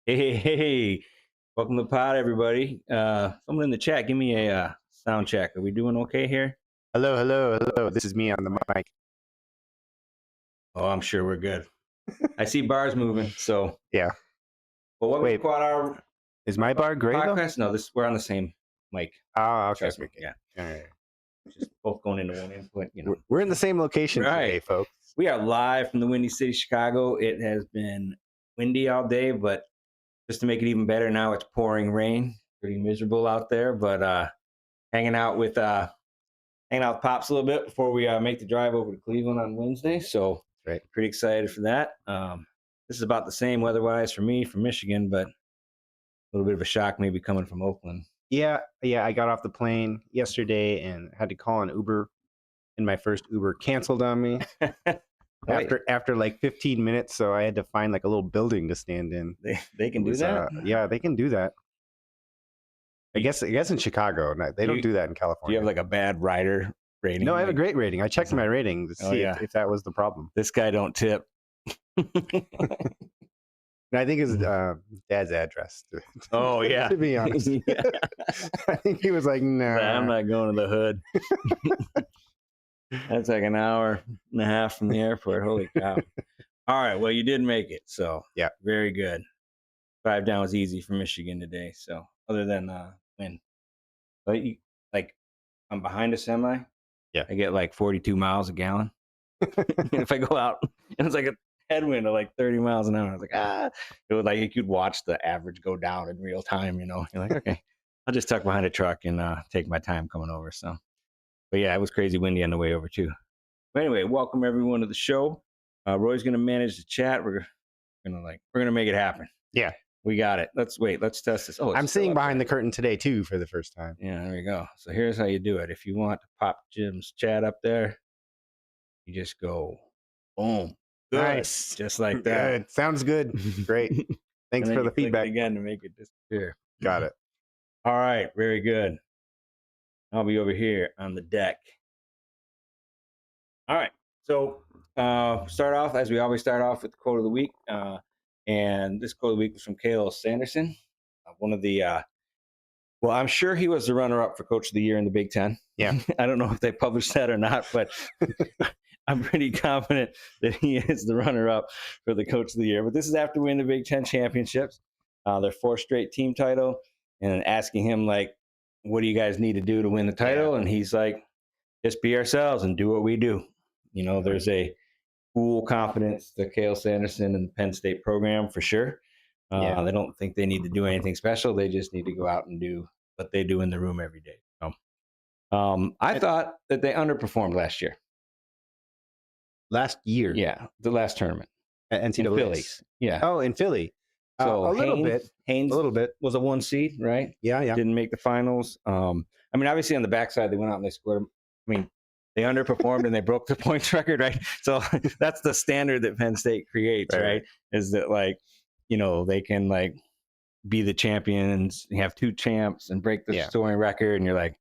Hey, welcome to the pod, everybody. Someone in the chat, give me a sound check. Are we doing okay here? Hello, hello, hello. This is me on the mic. Oh, I'm sure we're good. I see bars moving, so. Yeah. But what Wait, was QuadR is my bar gray though? podcast? No, we're on the same mic. Oh, okay, Trust okay, me. okay. Yeah. All right. Just both going into one input, We're in the same location today, Right. folks. We are live from the Windy City, Chicago. It has been windy all day, but just to make it even better, now it's pouring rain. Pretty miserable out there, but hanging out with Pops a little bit before we make the drive over to Cleveland on Wednesday. So Right. pretty excited for that. This is about the same weather-wise for me from Michigan, but a little bit of a shock maybe coming from Oakland. Yeah. I got off the plane yesterday and had to call an Uber, and my first Uber canceled on me after like 15 minutes. So I had to find like a little building to stand in. They can do that? Yeah, they can do that. I guess in Chicago, they don't do that in California. Do you have like a bad rider rating? No, I have a great rating. I checked my rating to see if that was the problem. This guy don't tip. And I think his dad's address. Oh, yeah. To be honest. Yeah. I think he was like, no. I'm not going to the hood. That's like an hour and a half from the airport. Holy cow. All right. Well, you did make it. So, yeah, very good. Drive down was easy for Michigan today. So, other than when, like, I'm behind a semi. Yeah. I get like 42 miles a gallon. And if I go out, and it's like a headwind of like 30 miles an hour. I was like, it was like you could watch the average go down in real time, You're like, okay, I'll just tuck behind a truck and take my time coming over. So, but yeah, it was crazy windy on the way over too. But anyway, welcome everyone to the show. Roy's gonna manage the chat. We're gonna make it happen. Yeah, we got it. Let's test this. I'm seeing behind the curtain today too for the first time. Yeah, there we go. So here's how you do it. If you want to pop Jim's chat up there, you just go boom. Good. Nice. Just like that. Good. Sounds good. Great. Thanks for the feedback. Again to make it disappear. Got it. All right. Very good. I'll be over here on the deck. All right. So start off, as we always start off, with the quote of the week. And this quote of the week was from Cael Sanderson, one of the well, I'm sure he was the runner-up for Coach of the Year in the Big Ten. Yeah. I don't know if they published that or not, but I'm pretty confident that he is the runner-up for the Coach of the Year. But this is after winning the Big Ten championships, their fourth straight team title, and asking him, like, what do you guys need to do to win the title? Yeah. And he's like, just be ourselves and do what we do. There's a cool confidence to Cael Sanderson and the Penn State program for sure. They don't think they need to do anything special. They just need to go out and do what they do in the room every day. So, I thought that they underperformed last year. Last year? Yeah, the last tournament. At NCAA. In Philly. Yeah. Oh, in Philly. So a little bit. Haynes a little bit. Was a 1 seed, right? Yeah. Didn't make the finals. I mean, obviously on the backside, they went out and they scored. I mean, they underperformed and they broke the points record, right? So that's the standard that Penn State creates, right? Is that they can be the champions, have 2 champs and break the scoring record. And you're like,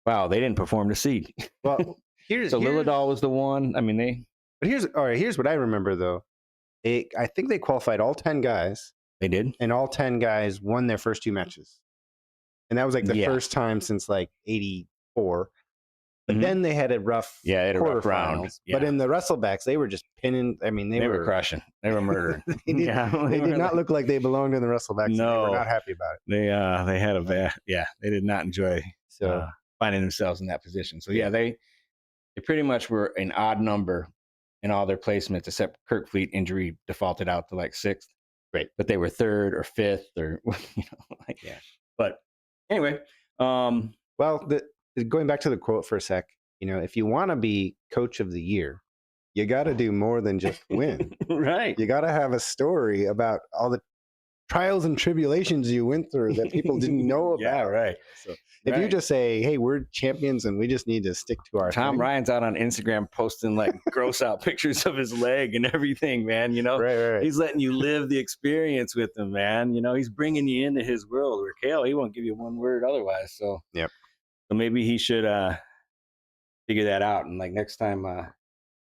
wow, they didn't perform to seed. Well, Lillidahl was the one. I mean, here's what I remember though. I think they qualified all 10 guys. They did. And all 10 guys won their first 2 matches. And that was like the first time since like 84. But then they had a rough round. Yeah. But in the wrestlebacks, they were just pinning. I mean, they were crushing. They were murdering. they did not look like they belonged in the wrestlebacks. No, they were not happy about it. They had a bad. Yeah, they did not enjoy finding themselves in that position. So they pretty much were an odd number in all their placements, except Kirk Fleet injury defaulted out to like 6th. Right, but they were 3rd or 5th or But anyway, well, going back to the quote for a sec, if you want to be Coach of the Year, you got to do more than just win. Right. You got to have a story about all the trials and tribulations you went through that people didn't know about. Yeah, right. So if you just say, hey, we're champions and we just need to stick to our Tom Ryan's out on Instagram posting like gross out pictures of his leg and everything, man. Right. He's letting you live the experience with him, man. He's bringing you into his world. Where Cael, he won't give you one word otherwise. So yep. So maybe he should figure that out. And like next time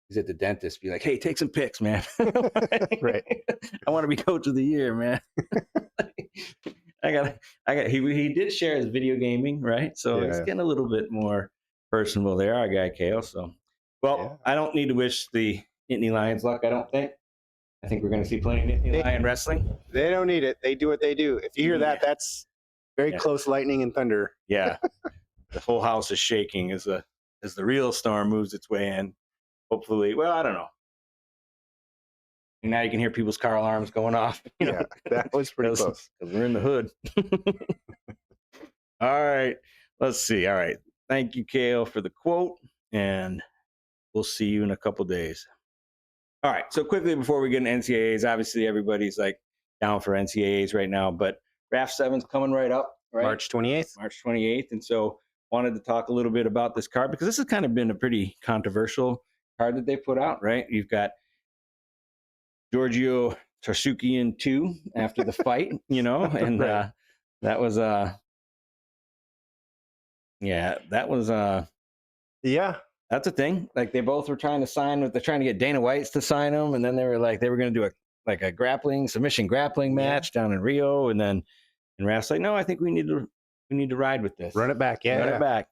he's at the dentist, be like, "Hey, take some pics, man." Right. I want to be coach of the year, man. I got. He did share his video gaming, right? So it's getting a little bit more personal there, our guy Kale. So, well, I don't need to wish the Nittany Lions luck. I don't think. I think we're going to see plenty of Nittany Lion wrestling. They don't need it. They do what they do. If you hear that, that's very close lightning and thunder. Yeah, the whole house is shaking as the real storm moves its way in. Hopefully, well, I don't know. And now you can hear people's car alarms going off. Yeah, that was pretty close. Because we're in the hood. All right, let's see. All right, thank you, Kale, for the quote, and we'll see you in a couple days. All right, so quickly before we get into NCAAs, obviously everybody's like down for NCAAs right now, but RAF 7's coming right up, right? March 28th. March 28th, and so wanted to talk a little bit about this card because this has kind of been a pretty controversial card that they put out, right? You've got Giorgio Tarsukian 2 after the fight, and Right. that was that's a thing. Like they both were trying to sign they're trying to get Dana White's to sign them, and then they were like they were going to do a submission grappling match down in Rio, and Raf's like, no, I think we need to ride with this, Run it back, run it back,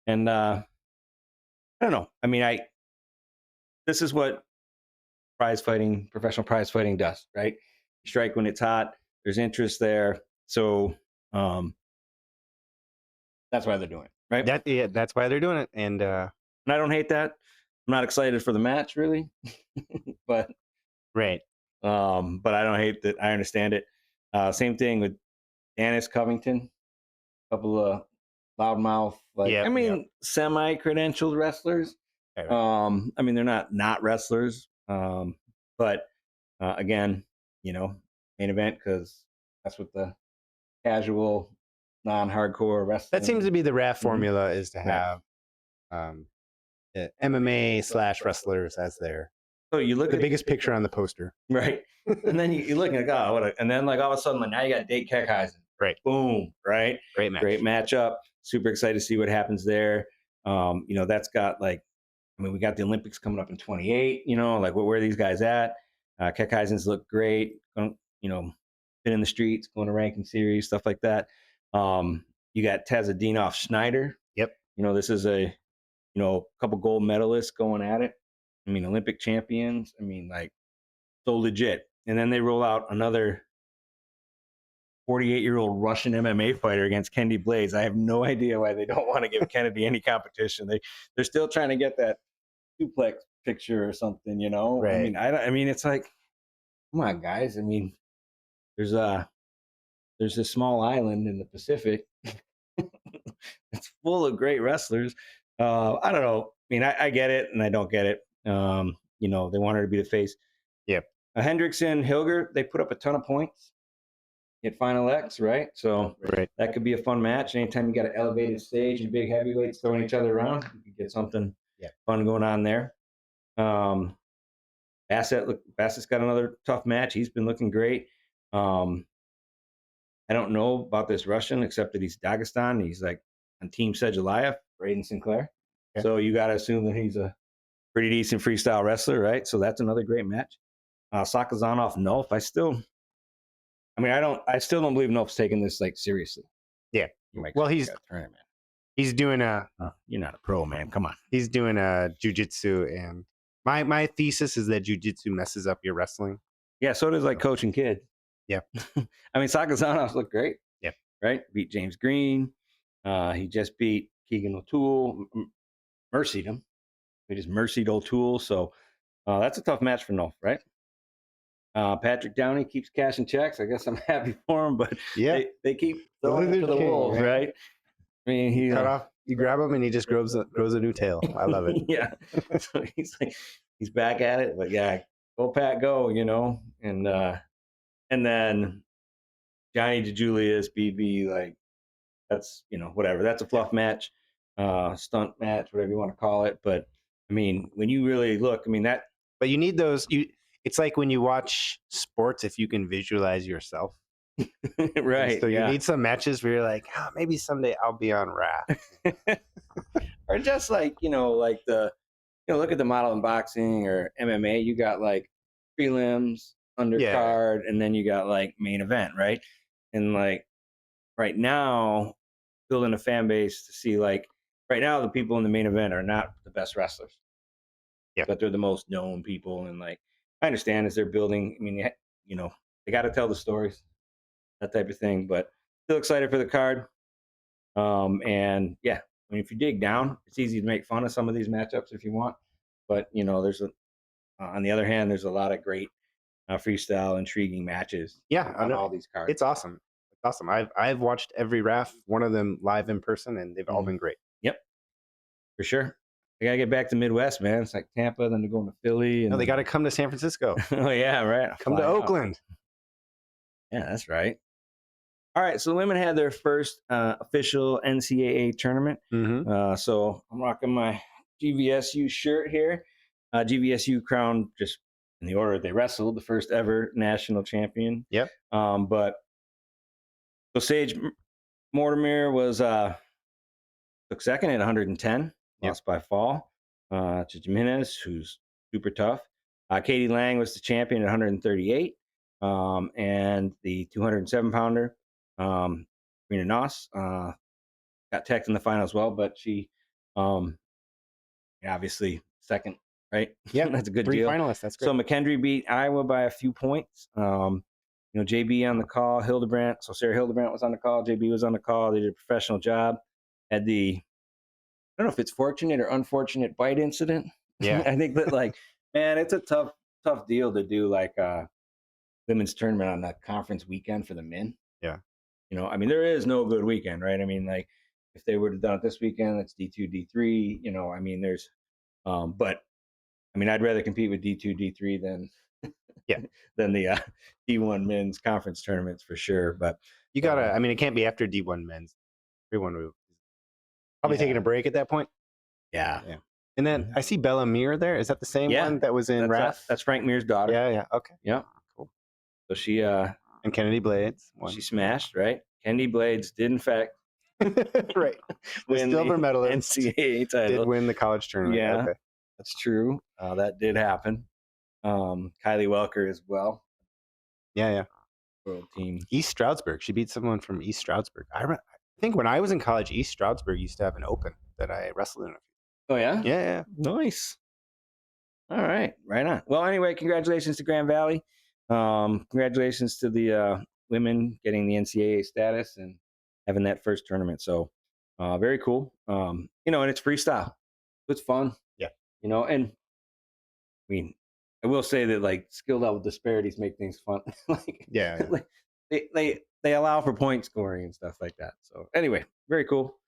and I don't know. I mean, this is what professional prize fighting does, right? You strike when it's hot. There's interest there, so that's why they're doing it, right? That's why they're doing it, and I don't hate that. I'm not excited for the match, really, but right. But I don't hate that. I understand it. Same thing with Dennis Covington, a couple of loudmouth, semi-credentialed wrestlers. Right. I mean, they're not wrestlers, but again, main event because that's what the casual, non-hardcore wrestling. That seems to be the RAF formula is to have MMA / wrestlers as their. So you look at the biggest picture on the poster, right? And then you look and go, and then like all of a sudden, now you got Date Keckheisen, right? Boom, right? Great match. Great matchup. Super excited to see what happens there. That's got we got the Olympics coming up in 28. Where are these guys at? Keckheisen's look great. Been in the streets, going to ranking series, stuff like that. You got Tazadinov Schneider. Yep. This is a couple gold medalists going at it. I mean, Olympic champions. I mean, so legit. And then they roll out another 48-year-old Russian MMA fighter against Kennedy Blades. I have no idea why they don't want to give Kennedy any competition. They're still trying to get that duplex picture or something, Right. I mean, it's like, come on, guys. I mean, there's this small island in the Pacific. It's full of great wrestlers. I don't know. I mean, I get it and I don't get it. They want her to be the face. Yep. Hendrickson, Hilger, they put up a ton of points at Final X, right? So that could be a fun match. Anytime you got an elevated stage and big heavyweights throwing each other around, you can get something fun going on there. Bassett's got another tough match. He's been looking great. I don't know about this Russian except that he's Dagestan. He's on Team Sedgelayev, Braden Sinclair. Okay. So you got to assume that he's a pretty decent freestyle wrestler, right? So that's another great match. Sakazanov, Nolf. I still don't believe Nolf's taking this seriously. Yeah. Well, he's doing you're not a pro, man. Come on. He's doing jiu-jitsu, and my thesis is that jiu-jitsu messes up your wrestling. Yeah, so does coaching kids. Yeah. I mean, Sakazanov's looked great. Yeah. Right? Beat James Green. He just beat Keegan O'Toole. Mercied him. He just mercied O'Toole. So that's a tough match for Nolf, right? Patrick Downey keeps cashing checks. I guess I'm happy for him, but they keep throwing it to the wolves, right? I mean, he cut off. You grab him and he just grows a new tail. I love it. Yeah. So he's back at it, but go Pat, go, and then Johnny DeJulius, BB, that's whatever. That's a fluff match, stunt match, whatever you want to call it. But I mean, when you really look, I mean that. But you need those. It's like when you watch sports, if you can visualize yourself. Right. So you need some matches where you're like, maybe someday I'll be on RAF. Or just the look at the model in boxing or MMA. You got like prelims, Yeah. undercard, and then you got like main event, right? And like right now, building a fan base to see like right now the people in the main event are not the best wrestlers, Yeah. but they're the most known people. And like I understand as they're building, I mean, they got to tell the stories, that type of thing. But still excited for the card. And yeah, I mean, if you dig down, it's easy to make fun of some of these matchups if you want. But there's on the other hand, there's a lot of great freestyle, intriguing matches. Yeah, I On know. all these cards. It's awesome. It's awesome. I've watched every RAF, one of them live in person, and they've all been great. Yep, for sure. They gotta get back to Midwest, man. It's like Tampa, then they're going to Philly, and No, they got to come to San Francisco. oh yeah, right. Come to Fly out. Oakland. Yeah, that's right. All right, so the women had their first official NCAA tournament. Mm-hmm. So I'm rocking my GVSU shirt here. GVSU crowned, just in the order they wrestled, the first ever national champion. Yep. But so Sage Mortimer was took second at 110, lost by fall to Jimenez, who's super tough. Katie Lang was the champion at 138, and the 207 pounder. Rena Noss got teched in the final as well, but she obviously second, right? Yeah, That's a good 3 deal. finalists. That's great. So McKendry beat Iowa by a few points. JB on the call, Hildebrandt. So Sarah Hildebrandt was on the call, JB was on the call. They did a professional job. Had the, I don't know if it's fortunate or unfortunate bite incident. Yeah. I think that man, it's a tough deal to do like a women's tournament on that conference weekend for the men. Yeah. I mean, there is no good weekend, right? I mean, like if they were to done it this weekend, it's D2, D3, I mean, there's, but I mean, I'd rather compete with D2, D3 than, than the D1 men's conference tournaments for sure. But you gotta, I mean, it can't be after D1 men's. Everyone will probably taking a break at that point. Yeah. And then I see Bella Meir there. Is that the same one that was in RAF? That's Frank Meir's daughter. Yeah. Okay. Yeah. Cool. So she, and Kennedy Blades. She smashed, right? Kennedy Blades did, in fact, right. The silver medalist NCAA title. Did win the college tournament. Yeah, okay. That's true. That did happen. Kylie Welker as well. Yeah. World team. East Stroudsburg. She beat someone from East Stroudsburg. I think when I was in college, East Stroudsburg used to have an open that I wrestled in. Oh, yeah? Yeah. Nice. All right. Right on. Well, anyway, congratulations to Grand Valley. Congratulations to the women getting the NCAA status and having that first tournament. So very cool. And it's freestyle. It's fun. Yeah. And I mean, I will say that like skill level disparities make things fun. Like they allow for point scoring and stuff like that. So anyway, very cool.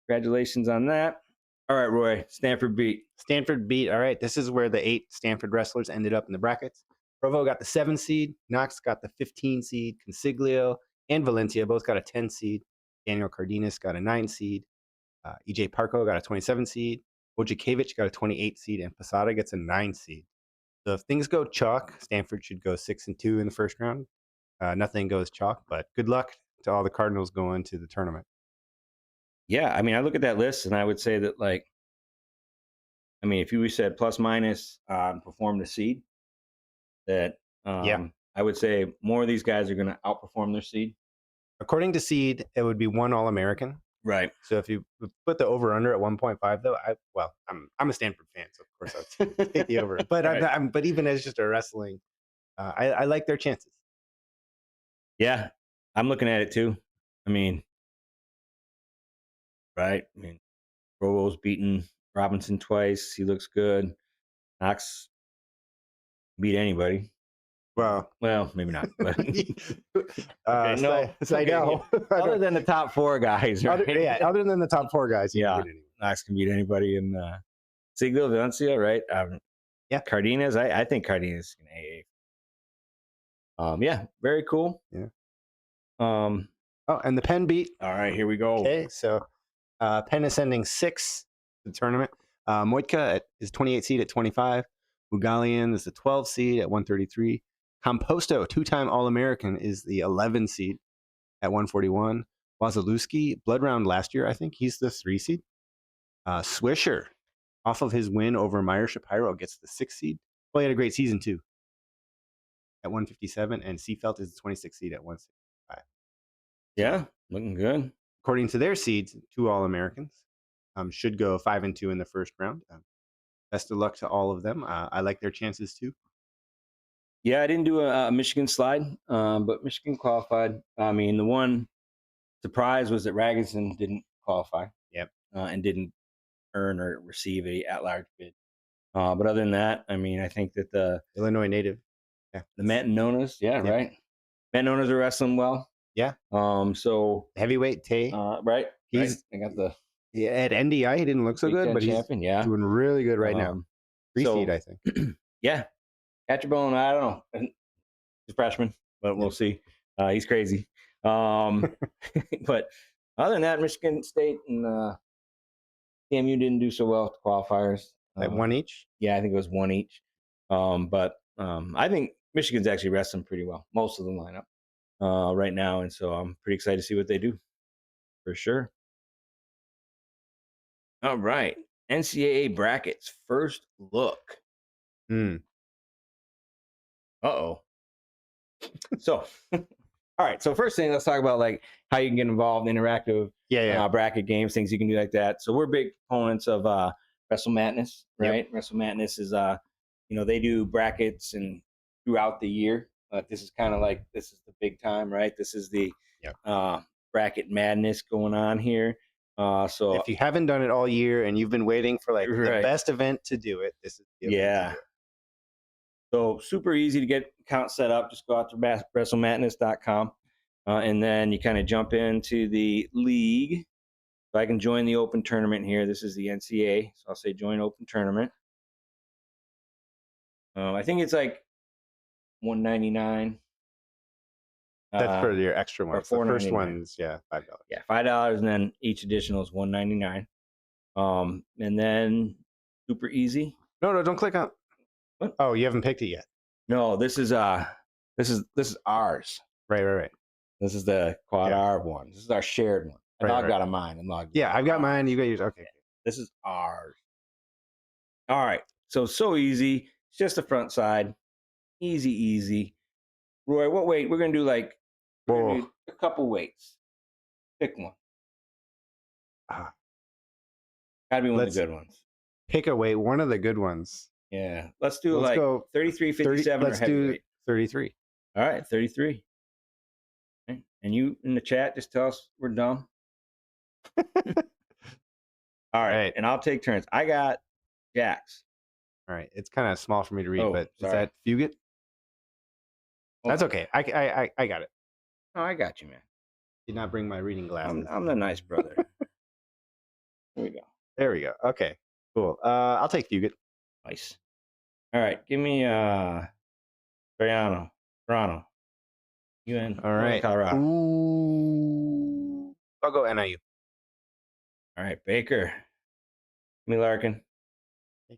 Congratulations on that. All right, Roy, Stanford beat. All right, this is where the 8 Stanford wrestlers ended up in the brackets. Provo got the 7 seed. Knox got the 15 seed. Consiglio and Valencia both got a 10 seed. Daniel Cardenas got a 9 seed. EJ Parco got a 27 seed. Wojciechowicz got a 28 seed. And Posada gets a 9 seed. So if things go chalk, Stanford should go 6-2 in the first round. Nothing goes chalk, but good luck to all the Cardinals going to the tournament. Yeah, I mean, I look at that list and I would say that, like, I mean, if you said plus minus perform the seed, that I would say more of these guys are going to outperform their seed. According to seed, it would be 1 All-American. Right. So if you put the over under at 1.5, though, I'm a Stanford fan, so of course I'll take the over. But right. But even as just a wrestling, I like their chances. Yeah, I'm looking at it too. I mean, right? I mean, Provo's beaten Robinson twice. He looks good. Knox beat anybody. Well, maybe not. But okay, no. Other than the top 4 guys, right? Other than the top 4 guys, Knox can beat anybody. And Siglo Valencia, right? Cardenas, I think Cardenas can AA. Yeah, very cool. Yeah. Oh, and the Penn beat. All right, here we go. Okay, so Penn is sending 6 to the tournament. Moitka is 28 seed at 25. Mugalian is the 12 seed at 133. Composto, 2-time All-American, is the 11 seed at 141. Wazalewski, blood round last year, I think. He's the 3 seed. Swisher, off of his win over Meyer Shapiro, gets the 6th seed. Well, he had a great season too at 157, and Seafelt is the 26th seed at 165. Yeah, looking good. According to their seeds, 2 All-Americans should go 5-2 in the first round. Best of luck to all of them. I like their chances too. Yeah, I didn't do a Michigan slide, but Michigan qualified. I mean, the one surprise was that Ragusan didn't qualify. Yep. And didn't earn or receive a at-large bid. But other than that, I mean, I think that the Illinois native. Yeah. The Mantanonas, Yep. right? Mantanonas are wrestling well. Yeah. So Heavyweight Tay. right. He's I got the at NDI. He didn't look so Big good, Ten but champion. he's Yeah, doing really good right now. 3 seed, I think. Yeah, Catcherbone. I don't know. He's a freshman, but we'll see. He's crazy. But other than that, Michigan State and CMU didn't do so well with the qualifiers. Like 1 each. Yeah, I think it was 1 each. But I think Michigan's actually wrestling pretty well, most of the lineup right now, and so I'm pretty excited to see what they do, for sure. All right, NCAA brackets, first look. Uh-oh. So, all right. So first thing, let's talk about like how you can get involved in interactive bracket games, things you can do like that. So we're big proponents of Wrestle Madness, right? Yep. Wrestle Madness is they do brackets and throughout the year. This is kind of like this is the big time, right? This is the bracket madness going on here. So if you haven't done it all year and you've been waiting for like the best event to do it, this is the event to do it. So super easy to get account set up. Just go out to WrestleMadness.com and then you kind of jump into the league. So I can join the open tournament here. This is the NCAA. So I'll say join open tournament. I think it's like $199. That's for your extra ones. The first one's $5. Yeah, $5, and then each additional is $199. And then super easy. No, don't click on. What? Oh, you haven't picked it yet. No, this is ours. Right. This is the QuadR one. This is our shared one. I've got a mine and logged. Yeah, I've got mine. You got yours. Okay. This is ours. All right. So easy. It's just the front side. Easy. Roy, what weight? We're gonna do like a couple weights. Pick one. Gotta be one of the good ones. Pick a weight. One of the good ones. Yeah. Let's go 33, 57, let's do 33. All right, 33. Okay. And you in the chat, just tell us we're dumb. All right. And I'll take turns. I got Jacks. All right. It's kind of small for me to read, but is that Fugit? That's okay. I got it. Oh, I got you, man. Did not bring my reading glasses. I'm the nice brother. There we go. Okay. Cool. I'll take Fugit. Nice. All right. Give me Toronto. All right. Colorado. Ooh. I'll go NIU. All right. Baker. Give me Larkin.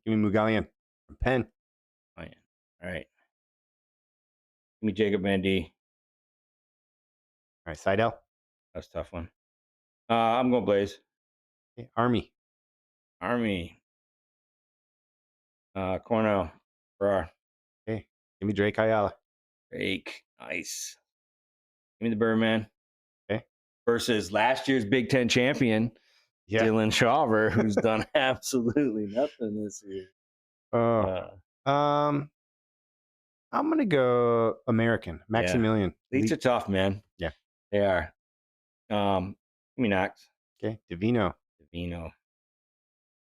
Give me Mugalian from Penn. Oh, yeah. All right. Give me Jacob Van D. All right. Seidel. That's a tough one. I'm going Blaze. Okay. Army. Cornell. Farrar. Okay. Give me Drake Ayala. Drake. Nice. Give me the Birdman. Okay. Versus last year's Big Ten champion, Dylan Shawver, who's done absolutely nothing this year. I'm gonna go American. Maximilian. Leeds are tough, man. Yeah. They are. Give me Knox. Okay. Divino. All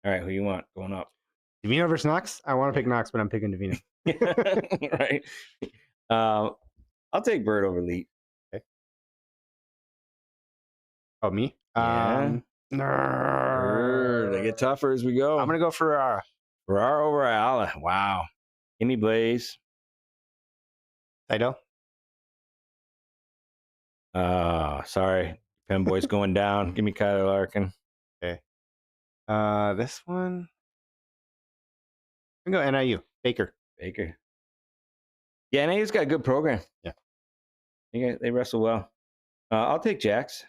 right, who you want going up? Divino versus Knox? I want to pick Knox, but I'm picking Divino. Right. I'll take Bird over Leet. Okay. Oh, me? Yeah. They get tougher as we go. I'm going to go Farrar. Farrar over Ayala. Wow. Give me Blaze. Seidel? Sorry. Penn boy's going down. Give me Kyler Larkin. Okay. This one. I'm going to go NIU. Baker. Yeah, NIU's got a good program. Yeah. They wrestle well. I'll take Jacks.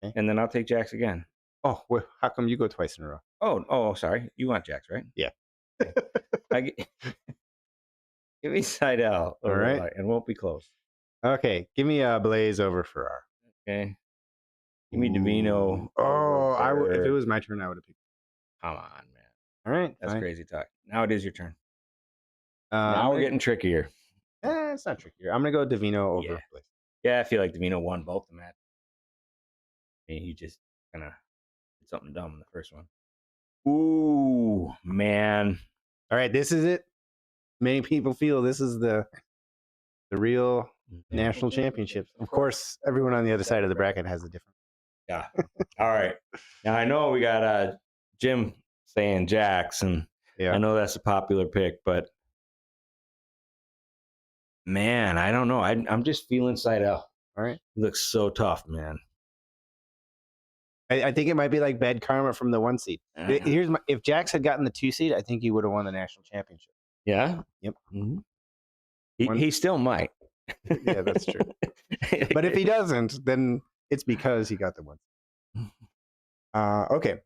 Okay. And then I'll take Jacks again. Oh, well, how come you go twice in a row? Oh, sorry. You want Jax, right? Yeah. Give me Seidel. All right. And won't be close. Okay, give me a Blaze over Farrar. Okay. Give me Davino. Oh, if it was my turn, I would have picked. Come on, man. All right, That's fine. crazy talk. Now it is your turn. Now we're getting trickier. It's not trickier. I'm gonna go Davino over Blaze. Yeah, I feel like Davino won both the match. I mean, he just kind of did something dumb in the first one. Ooh, man. All right, this is it. Many people feel this is the real national championships. Of course, everyone on the other side of the bracket has a different. Yeah. All right. Now I know we got Jim saying Jax, and I know that's a popular pick, but man, I don't know. I'm just feeling Seidel. All right. He looks so tough, man. I think it might be like bad karma from the 1 seed. If Jax had gotten the 2 seed, I think he would have won the national championship. Yeah. Yep. Mm-hmm. He still might. Yeah, that's true. But if he doesn't, then it's because he got the 1. Okay.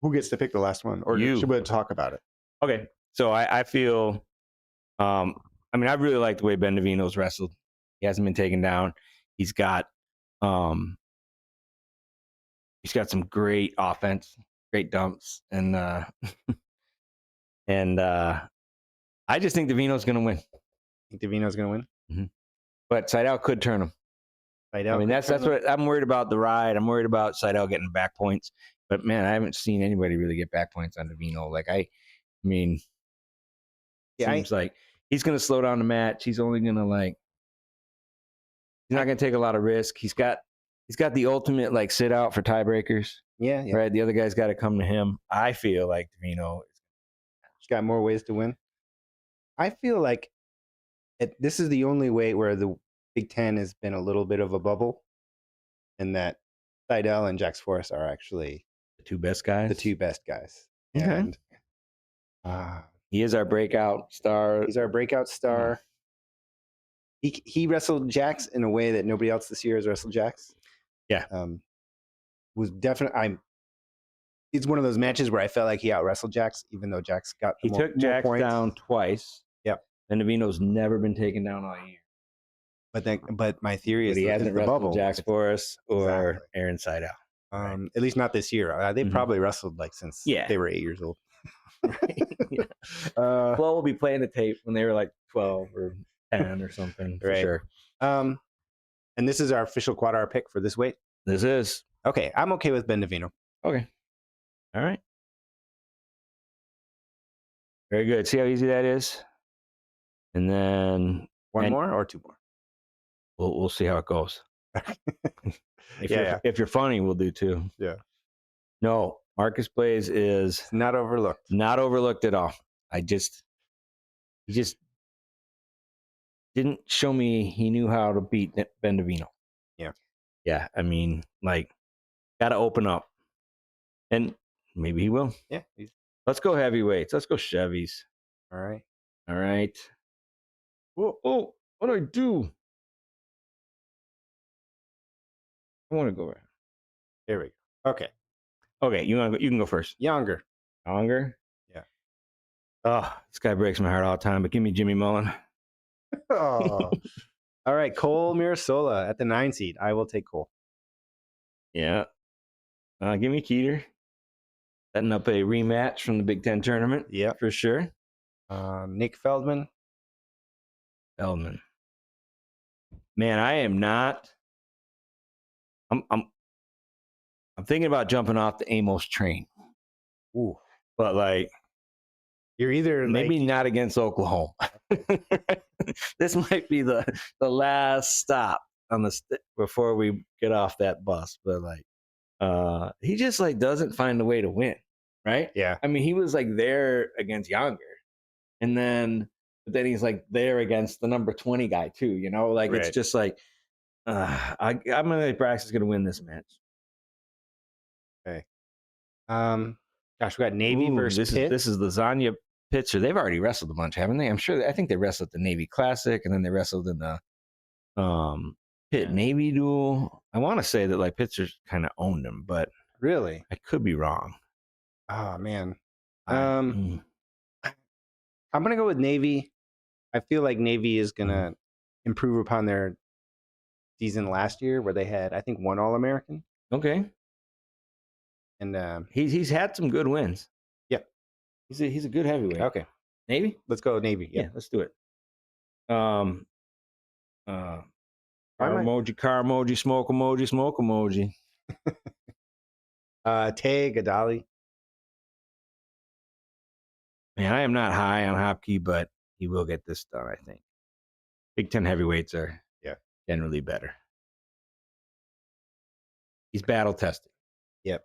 Who gets to pick the last one, or should we talk about it? Okay. So I feel. I mean, I really like the way Ben Davino's wrestled. He hasn't been taken down. He's got some great offense, great dumps, and I just think Davino's going to win. Think Davino's going to win? Mm-hmm. But Seidel could turn him. Seidel, I mean, that's what I'm worried about. The ride. I'm worried about Seidel getting back points. But man, I haven't seen anybody really get back points on Davino. Like I mean, seems like he's going to slow down the match. He's only going to he's not going to take a lot of risk. He's got the ultimate sit out for tiebreakers. Yeah. Right. The other guy's got to come to him. I feel like Davino has got more ways to win. I feel like this is the only way where the Big Ten has been a little bit of a bubble, and that Seidel and Jax Forrest are actually the two best guys. Okay. And he is our breakout star. He's our breakout star. He wrestled Jax in a way that nobody else this year has wrestled Jax. Yeah. Was definitely it's one of those matches where I felt like he out wrestled Jax, even though Jax got he took Jax down twice. Yep. And Davino's never been taken down all year. But my theory is he hasn't wrestled Jax Forrest or Aaron Seidel. At least not this year. They probably wrestled since they were 8 years old. Yeah. Well, we'll be playing the tape when they were 12 or 10 or something for sure. And this is our official QuadR pick for this weight. This is okay. I'm okay with Ben Davino. Okay. All right. Very good. See how easy that is. And then one more or two more. We'll see how it goes. If you're funny, we'll do 2. Yeah. No, Marcus Blaze is not overlooked. Not overlooked at all. He just didn't show me he knew how to beat Ben Davino. Yeah. Yeah. I mean, got to open up. And maybe he will. Yeah. Let's go heavyweights. Let's go Chevys. All right. Oh, what do I do? I want to go around. There we go. Okay. You can go first. Younger? Yeah. Oh, this guy breaks my heart all the time, but give me Jimmy Mullen. Oh. All right, Cole Mirasola at the 9 seed. I will take Cole. Yeah. Give me Keeter. Setting up a rematch from the Big Ten tournament. Yeah, for sure. Nick Feldman. Man, I am not. I'm thinking about jumping off the Amos train. Ooh. But you're either maybe not against Oklahoma. This might be the last stop on before we get off that bus. But he just doesn't find a way to win, right? Yeah. I mean, he was there against Younger, and then he's there against the number 20 guy too. Right. It's just I'm gonna say Brax is gonna win this match. Okay. Gosh, we got Navy versus Pitt. This is Lasagna Pitts. They've already wrestled a bunch, haven't they? I think they wrestled at the Navy Classic, and then they wrestled in the Pitt Navy duel. I want to say that Pitzer kind of owned them, but Really? I could be wrong. Oh man. Mm. I'm gonna go with Navy. I feel like Navy is gonna improve upon their season last year, where they had, I think, 1 All-American. Okay. And He's had some good wins. yeah. He's a good heavyweight. Okay. Navy? Let's go Navy. Yeah, let's do it. Car Why am I- emoji, smoke emoji. Tay Gadali. Man, I am not high on Hopkey, but he will get this done, I think. Big Ten heavyweights are generally better. He's battle tested. Yep.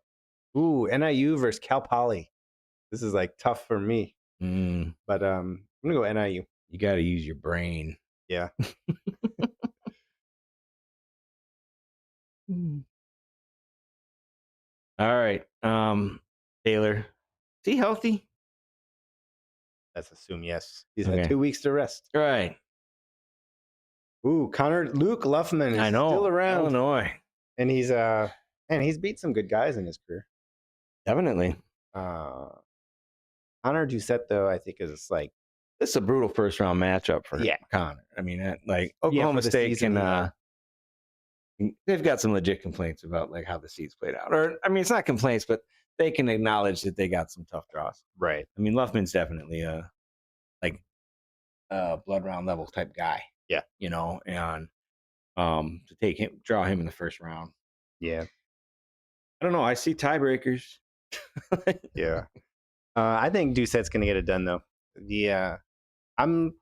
Ooh, NIU versus Cal Poly. This is like tough for me, but I'm gonna go NIU. You got to use your brain. Yeah. All right. Taylor. Is he healthy? Let's assume yes. He's had 2 weeks to rest. Right. Ooh, Luke Luffman is still around. Illinois. And he's beat some good guys in his career. Definitely. Connor Doucette, though, I think is like, this is a brutal first round matchup for Connor. I mean, Oklahoma State can they've got some legit complaints about like how the seeds played out. Or I mean, it's not complaints, but they can acknowledge that they got some tough draws. Right. I mean, Luffman's definitely a blood round level type guy. Yeah. You know, and to draw him in the first round. Yeah. I don't know. I see tiebreakers. Yeah. I think Doucette's going to get it done, though. I'm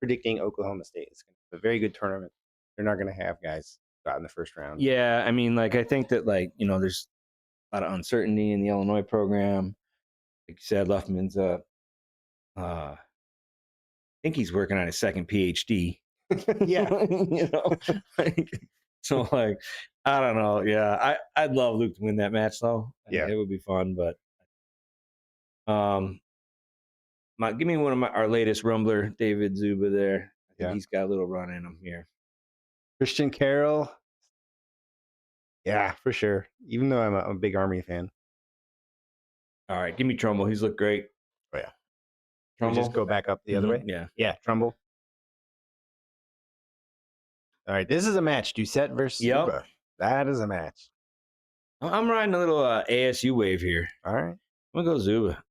predicting Oklahoma State is going to have a very good tournament. They're not going to have guys got in the first round. Yeah, I mean, I think that, there's a lot of uncertainty in the Illinois program. Like you said, Luffman's I think he's working on his second PhD. Yeah. I don't know. Yeah, I'd love Luke to win that match, though. Yeah, it would be fun. But give me one of our latest Rumbler, David Zuba. There, I think he's got a little run in him here. Christian Carroll. Yeah, for sure. Even though I'm a big Army fan. All right, give me Trumbull. He's looked great. Oh yeah. Trumbull. Just go back up the other way. Yeah. Trumbull. All right, this is a match. Doucette versus Zuba. That is a match. I'm riding a little ASU wave here. All right, I'm gonna go Zuba.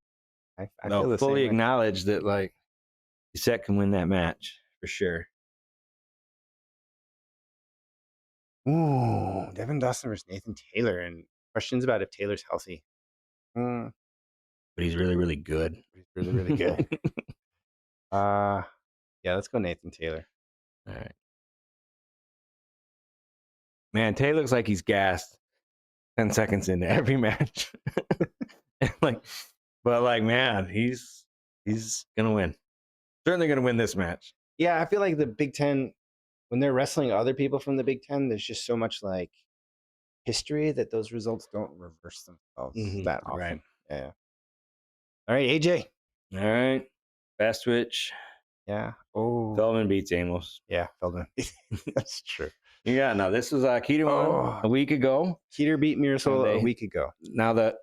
I feel the fully same acknowledge that Doucette can win that match for sure. Ooh, Devin Dawson versus Nathan Taylor, and questions about if Taylor's healthy. But he's really, really good. He's really, really good. Yeah, let's go Nathan Taylor. All right. Man, Taylor looks like he's gassed 10 seconds into every match. Man, he's gonna win. Certainly gonna win this match. Yeah, I feel like the Big Ten, when they're wrestling other people from the Big Ten, there's just so much history that those results don't reverse themselves that often. Right. Yeah. All right, AJ. All right. Fast switch. Yeah. Oh. Feldman beats Amos. Yeah, Feldman. That's true. Yeah, no, this was Keeter won a week ago. Keeter beat Mirasola a week ago. Now that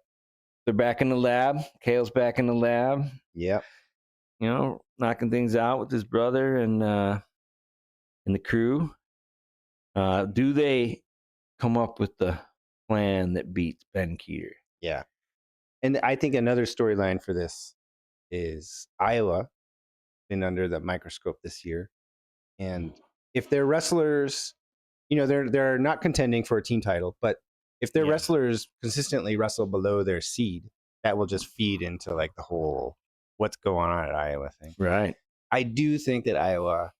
they're back in the lab, Kale's back in the lab. Yep. Knocking things out with his brother and the crew. Do they come up with the plan that beats Ben Keeter? Yeah. And I think another storyline for this is Iowa been under the microscope this year. And if their wrestlers, they're not contending for a team title, but if their wrestlers consistently wrestle below their seed, that will just feed into the whole what's going on at Iowa thing. Right. I do think that Iowa,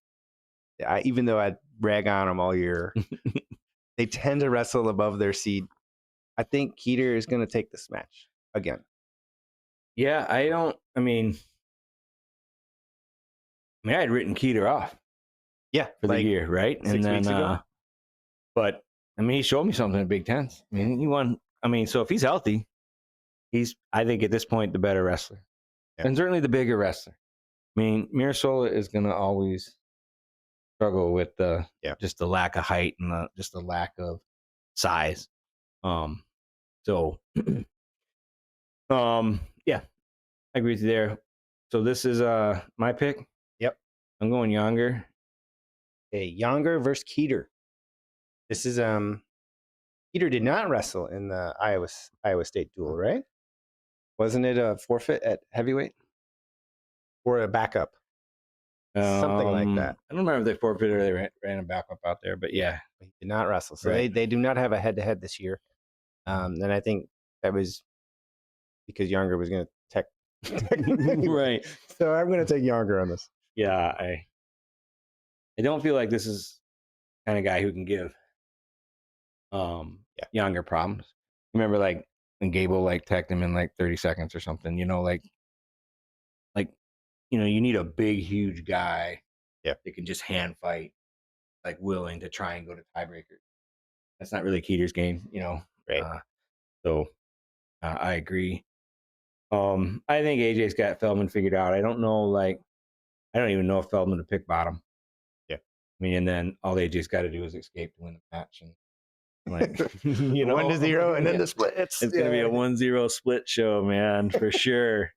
even though I rag on them all year, they tend to wrestle above their seed. I think Keeter is going to take this match again. Yeah, I had written Keeter off. Yeah, for the year, right? 6 weeks ago. But he showed me something at Big Ten. He won. So if he's healthy, he's, I think at this point, the better wrestler, and certainly the bigger wrestler. Mirasola is going to always struggle with just the lack of height and just the lack of size. So, yeah, I agree with you there. So this is my pick. Yep. I'm going Younger. Okay, Younger versus Keeter. This is Keeter did not wrestle in the Iowa State duel, right? Wasn't it a forfeit at heavyweight or a backup? Something like that. I don't remember if they forfeited or they ran a backup out there, but yeah. He did not wrestle. So Right. they do not have a head-to-head this year. And I think that was because Younger was going to tech. Right. So I'm going to take Younger on this. Yeah, I don't feel like this is the kind of guy who can give Younger problems. Remember, like when Gable like teched him in like 30 seconds or something. You know, like you need a big, huge guy that can just hand fight, like willing to try and go to tiebreakers. That's not really Keeter's game, Right. So I agree. I think AJ's got Feldman figured out. I don't know, I don't even know if Feldman would pick bottom. Yeah. I mean, and then all AJ's got to do is escape to win the match. And 1-0 and then the splits. It's going to be a 1-0 split show, man, for sure.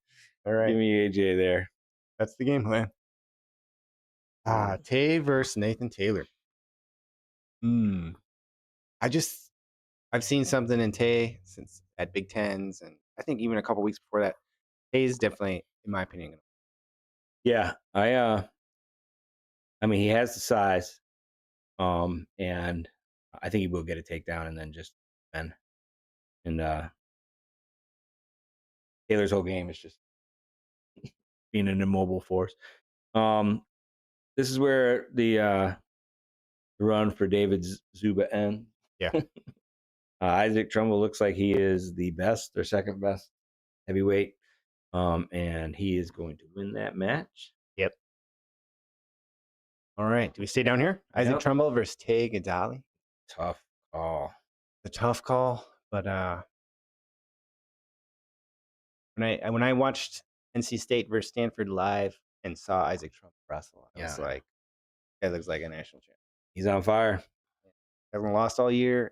All right. Give me AJ there. That's the game plan. Tay versus Nathan Taylor. I've seen something in Tay since at Big Tens, and I think even a couple weeks before that. Tay is definitely, in my opinion. Yeah, I mean, he has the size, and I think he will get a takedown and then just and Taylor's whole game is just being an immobile force. This is where the run for David Zuba ends. Yeah. Isaac Trumbull looks like he is the best or second best heavyweight, and he is going to win that match. Yep. All right. Do we stay down here? Isaac Trumbull versus Tay Gadali. Tough call. A tough call, but when I watched NC State versus Stanford live and saw Isaac Trumbull wrestle, I was like, that looks like a national champion. He's on fire. Hasn't lost all year.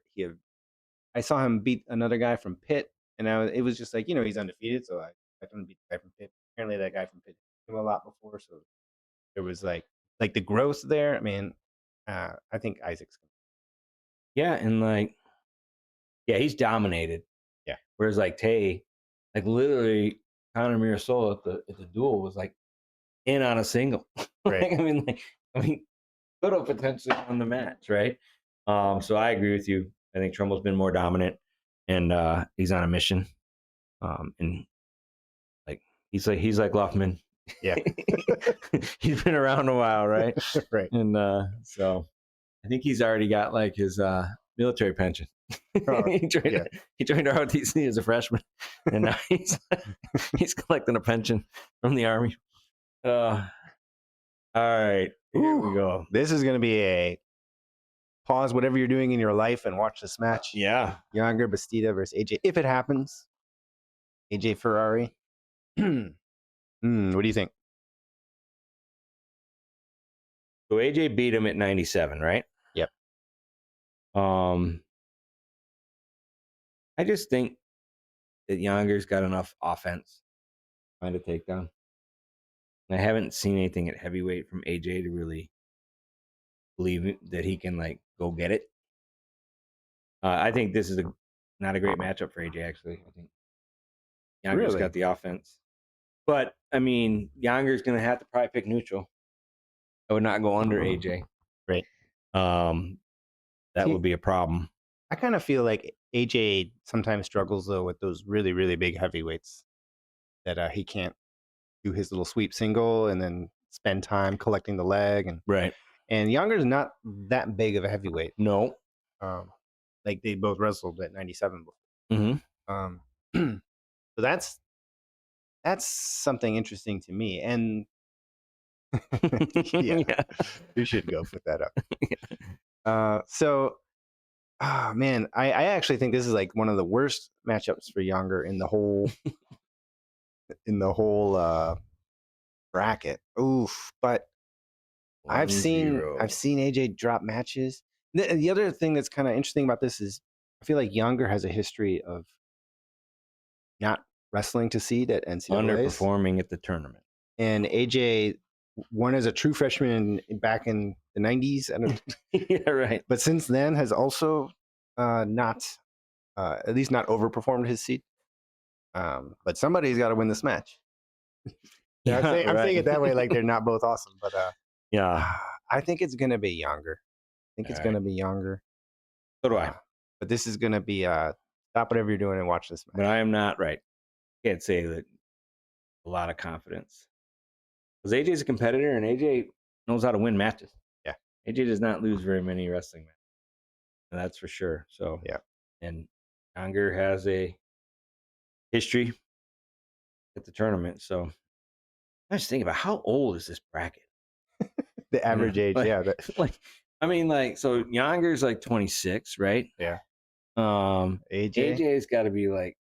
I saw him beat another guy from Pitt, and it was just like, he's undefeated, so I expect him to beat the guy from Pitt. Apparently, that guy from Pitt hit him a lot before, so there was like the growth there. I mean, I think Isaac's. Yeah, and he's dominated. Yeah. Whereas Tay, literally Conor Mirasola at the duel was in on a single. Right. I mean, could have potentially won the match, right? So I agree with you. I think Trumbull's been more dominant, and he's on a mission. And he's like Luffman. Yeah. He's been around a while, right? Right. And so I think he's already got his military pension. He joined ROTC as a freshman, and now he's collecting a pension from the Army. All right, here we go. This is going to be a pause whatever you're doing in your life and watch this match. Yeah. Younger Bastida versus AJ. If it happens, AJ Ferrari. What do you think? So AJ beat him at 97, right? Yep. I just think that Younger's got enough offense to find a takedown. I haven't seen anything at heavyweight from AJ to really believe that he can go get it. I think this is not a great matchup for AJ, actually. I think Younger's got the offense. But, I mean, Younger's going to have to probably pick neutral. I would not go under AJ. Right. That would be a problem. I kind of feel like AJ sometimes struggles, though, with those really, really big heavyweights that he can't do his little sweep single and then spend time collecting the leg. Right. And Younger's not that big of a heavyweight. No. They both wrestled at 97 before. Mm-hmm. So that's something interesting to me. And you should go put that up. Man, I actually think this is one of the worst matchups for Younger in the whole bracket. Oof, but 1-0. I've seen AJ drop matches. The other thing that's kind of interesting about this is I feel like Younger has a history of not wrestling to seed at NCAAs. Underperforming at the tournament. And AJ won as a true freshman back in the 90s. Yeah, right. But since then has also not, at least not overperformed his seed. But somebody's got to win this match. Yeah, I'm saying it that way, like they're not both awesome. But yeah, I think it's going to be Younger. Going to be Younger. So do I. But this is going to be stop whatever you're doing and watch this match. But I am not right. Can't say that a lot of confidence. Because AJ's a competitor and AJ knows how to win matches. Yeah. AJ does not lose very many wrestling matches. And that's for sure. So, yeah. And Younger has a history at the tournament. So I was thinking about how old is this bracket? The average age, like, yeah. So Younger's like 26, right? Yeah. AJ's got to be like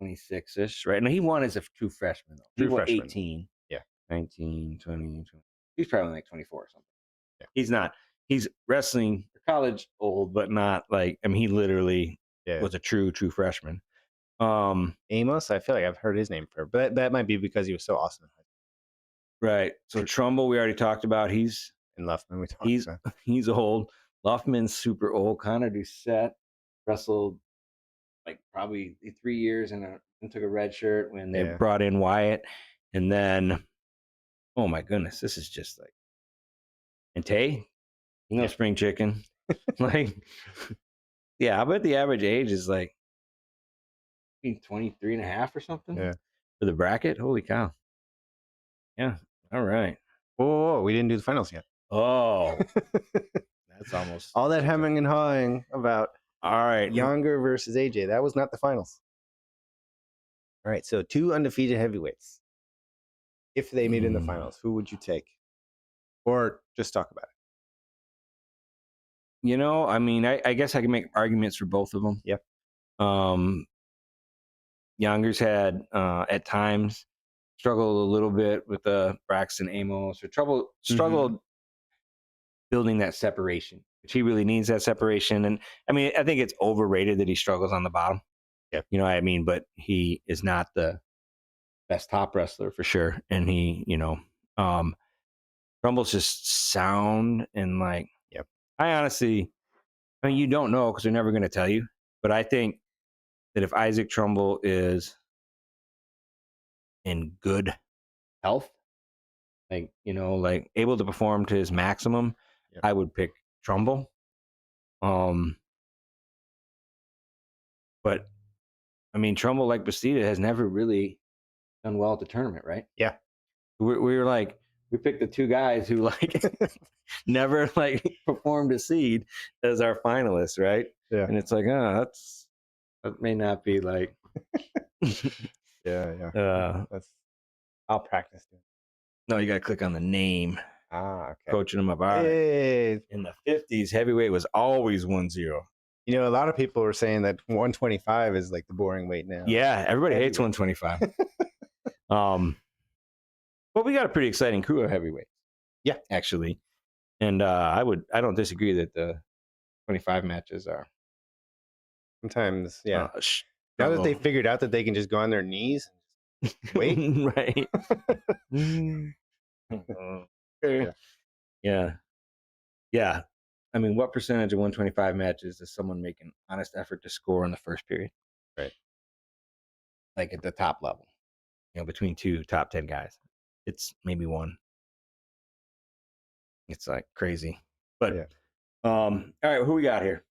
26-ish, right? No, he won as a true freshman, though. He won 18. Yeah. 19, 20. He's probably like 24 or something. Yeah. He's not. He's wrestling college old, but not like, I mean, he literally was a true freshman. Amos, I feel like I've heard his name before, but that might be because he was so awesome. Right. So Trumbull, we already talked about. He's in Luffman. We talked about. He's old. Luffman's super old. Connor Doucette wrestled like probably 3 years and took a red shirt when they brought in Wyatt. And then, oh my goodness, this is just like, and Tay, spring chicken. Like, yeah, I bet the average age is like 23 and a half or something for the bracket. Holy cow. Yeah. All right. Whoa, we didn't do the finals yet. Oh, that's almost all that hemming and hawing about. All right, Younger versus AJ. That was not the finals. All right, so 2 undefeated heavyweights. If they meet in the finals, who would you take? Or just talk about it. I mean, I guess I can make arguments for both of them. Yep. Younger's had at times struggled a little bit with Braxton Amos, or struggled building that separation, which he really needs that separation. And I mean, I think it's overrated that he struggles on the bottom. Yeah. You know what I mean? But he is not the best top wrestler for sure. And he, Trumbull's just sound and like, I honestly, I mean, you don't know because they're never going to tell you. But I think that if Isaac Trumbull is in good health, like, like able to perform to his maximum, I would pick Trumbull. But I mean, Trumbull, like Bastida, has never really done well at the tournament, right? Yeah. We were like, we picked the 2 guys who like never like performed a seed as our finalists, right? Yeah. And it's like, that may not be like. That's. I'll practice. No, you got to click on the name. Okay. Coaching them up. All right. In the 50s, heavyweight was always 1-0. A lot of people were saying that 125 is like the boring weight now. Yeah, everybody hates 125. But we got a pretty exciting crew of heavyweights. Yeah, actually. And I don't disagree that the 25 matches are sometimes, now that they figured out that they can just go on their knees and wait. Right. Yeah. I mean, what percentage of 125 matches does someone make an honest effort to score in the first period? Right. Like at the top level, between 2 top 10 guys, it's maybe 1. It's like crazy. But all right, who we got here?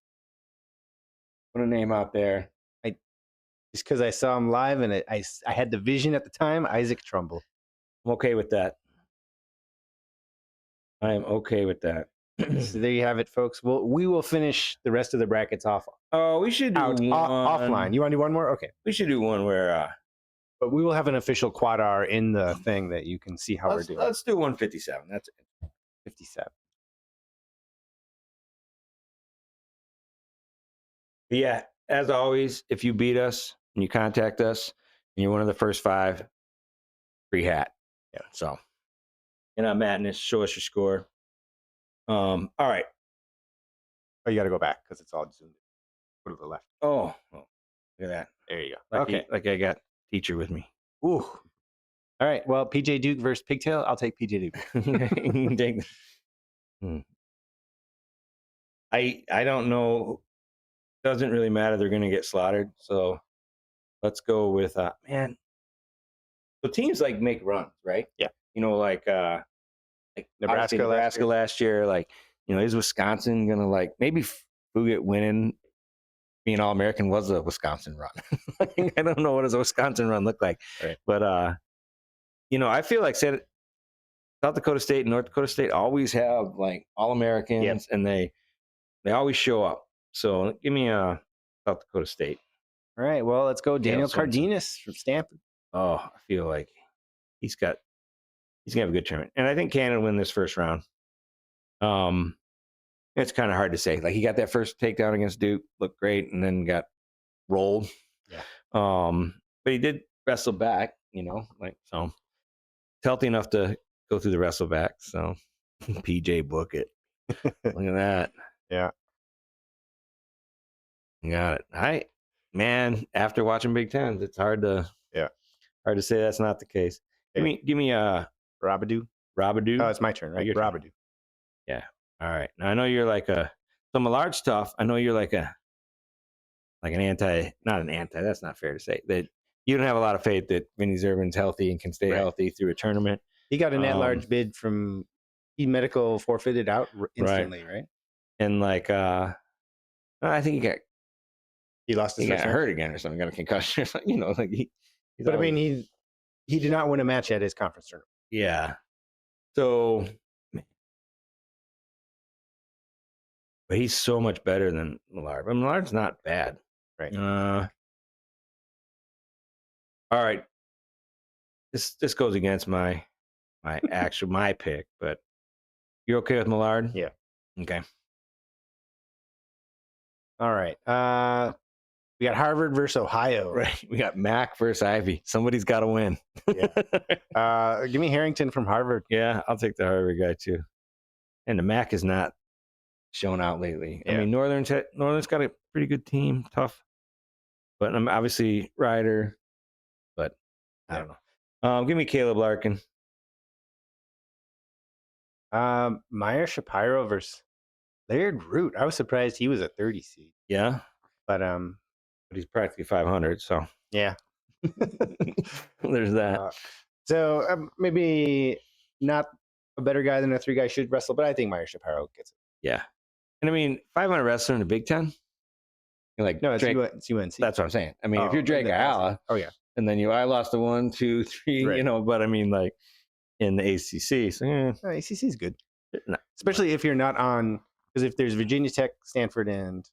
Put a name out there. Just because I saw him live and I had the vision at the time, Isaac Trumbull. I'm okay with that. I am okay with that. So there you have it, folks. We will finish the rest of the brackets off. Oh, we should do one offline. You want to do one more? Okay. We should do one where. But we will have an official QuadR in the thing that you can see how we're doing. Let's do 157. That's it. 57. But yeah, as always, if you beat us and you contact us and you're one of the first 5, free hat. Yeah. So, Madness, show us your score. All right. Oh, you got to go back because it's all zoomed. Go to the left. Oh, look at that. There you go. Like I got teacher with me. Ooh. All right. Well, PJ Duke versus Pigtail. I'll take PJ Duke. You take I don't know. Doesn't really matter. They're going to get slaughtered. So let's go with man. So teams like make runs, right? Yeah. Like Nebraska last year. Like, is Wisconsin gonna like maybe Fugit winning being All American was a Wisconsin run? I don't know what does a Wisconsin run look like, right. But I feel like South Dakota State and North Dakota State always have like All Americans, and they always show up. So give me South Dakota State. All right. Well, let's go Daniel Cardenas from Stanford. Oh, I feel like he's gonna have a good tournament, and I think Canada will win this first round. It's kind of hard to say. Like, he got that first takedown against Duke, looked great, and then got rolled. Yeah. But he did wrestle back. So healthy enough to go through the wrestle back. So PJ book it. Look at that. Yeah. Got it. Man, after watching Big Tens, it's hard to say that's not the case. Give me Rabadou. Oh, it's my turn, right? Rabadou. Yeah. All right. Now I know you're like so Millard's tough. I know you're like an not an anti. That's not fair to say. That you don't have a lot of faith that Vinny Zervin's healthy and can stay healthy through a tournament. He got an at-large bid from medical forfeited out instantly, right? And like, I think he lost his got hurt again or something, got a concussion or something. Like but always, I mean, he did not win a match at his conference tournament. Yeah. So, but he's so much better than Millard. But Millard's not bad. Right. All right. This goes against my pick, but you're okay with Millard? Yeah. Okay. All right. We got Harvard versus Ohio. Right. We got Mac versus Ivy. Somebody's got to win. Yeah. Give me Harrington from Harvard. Yeah, I'll take the Harvard guy too. And the Mac is not shown out lately. Yeah. I mean, Northern's got a pretty good team, tough. But I'm obviously Ryder, but I don't know. Give me Caleb Larkin. Meyer Shapiro versus Laird Root. I was surprised he was a 30 seed. Yeah. But he's practically 500, so. Yeah. There's that. So maybe not a better guy than a 3-guy should wrestle, but I think Meyer Shapiro gets it. Yeah. And I mean, 500 wrestler in the Big Ten? You're like, no, it's UNC. That's what I'm saying. I mean, if you're Drake Ayala, and then I lost a 1, 2, 3, right. But I mean, like in the ACC, so no, ACC is good, especially if you're not on, because if there's Virginia Tech, Stanford, and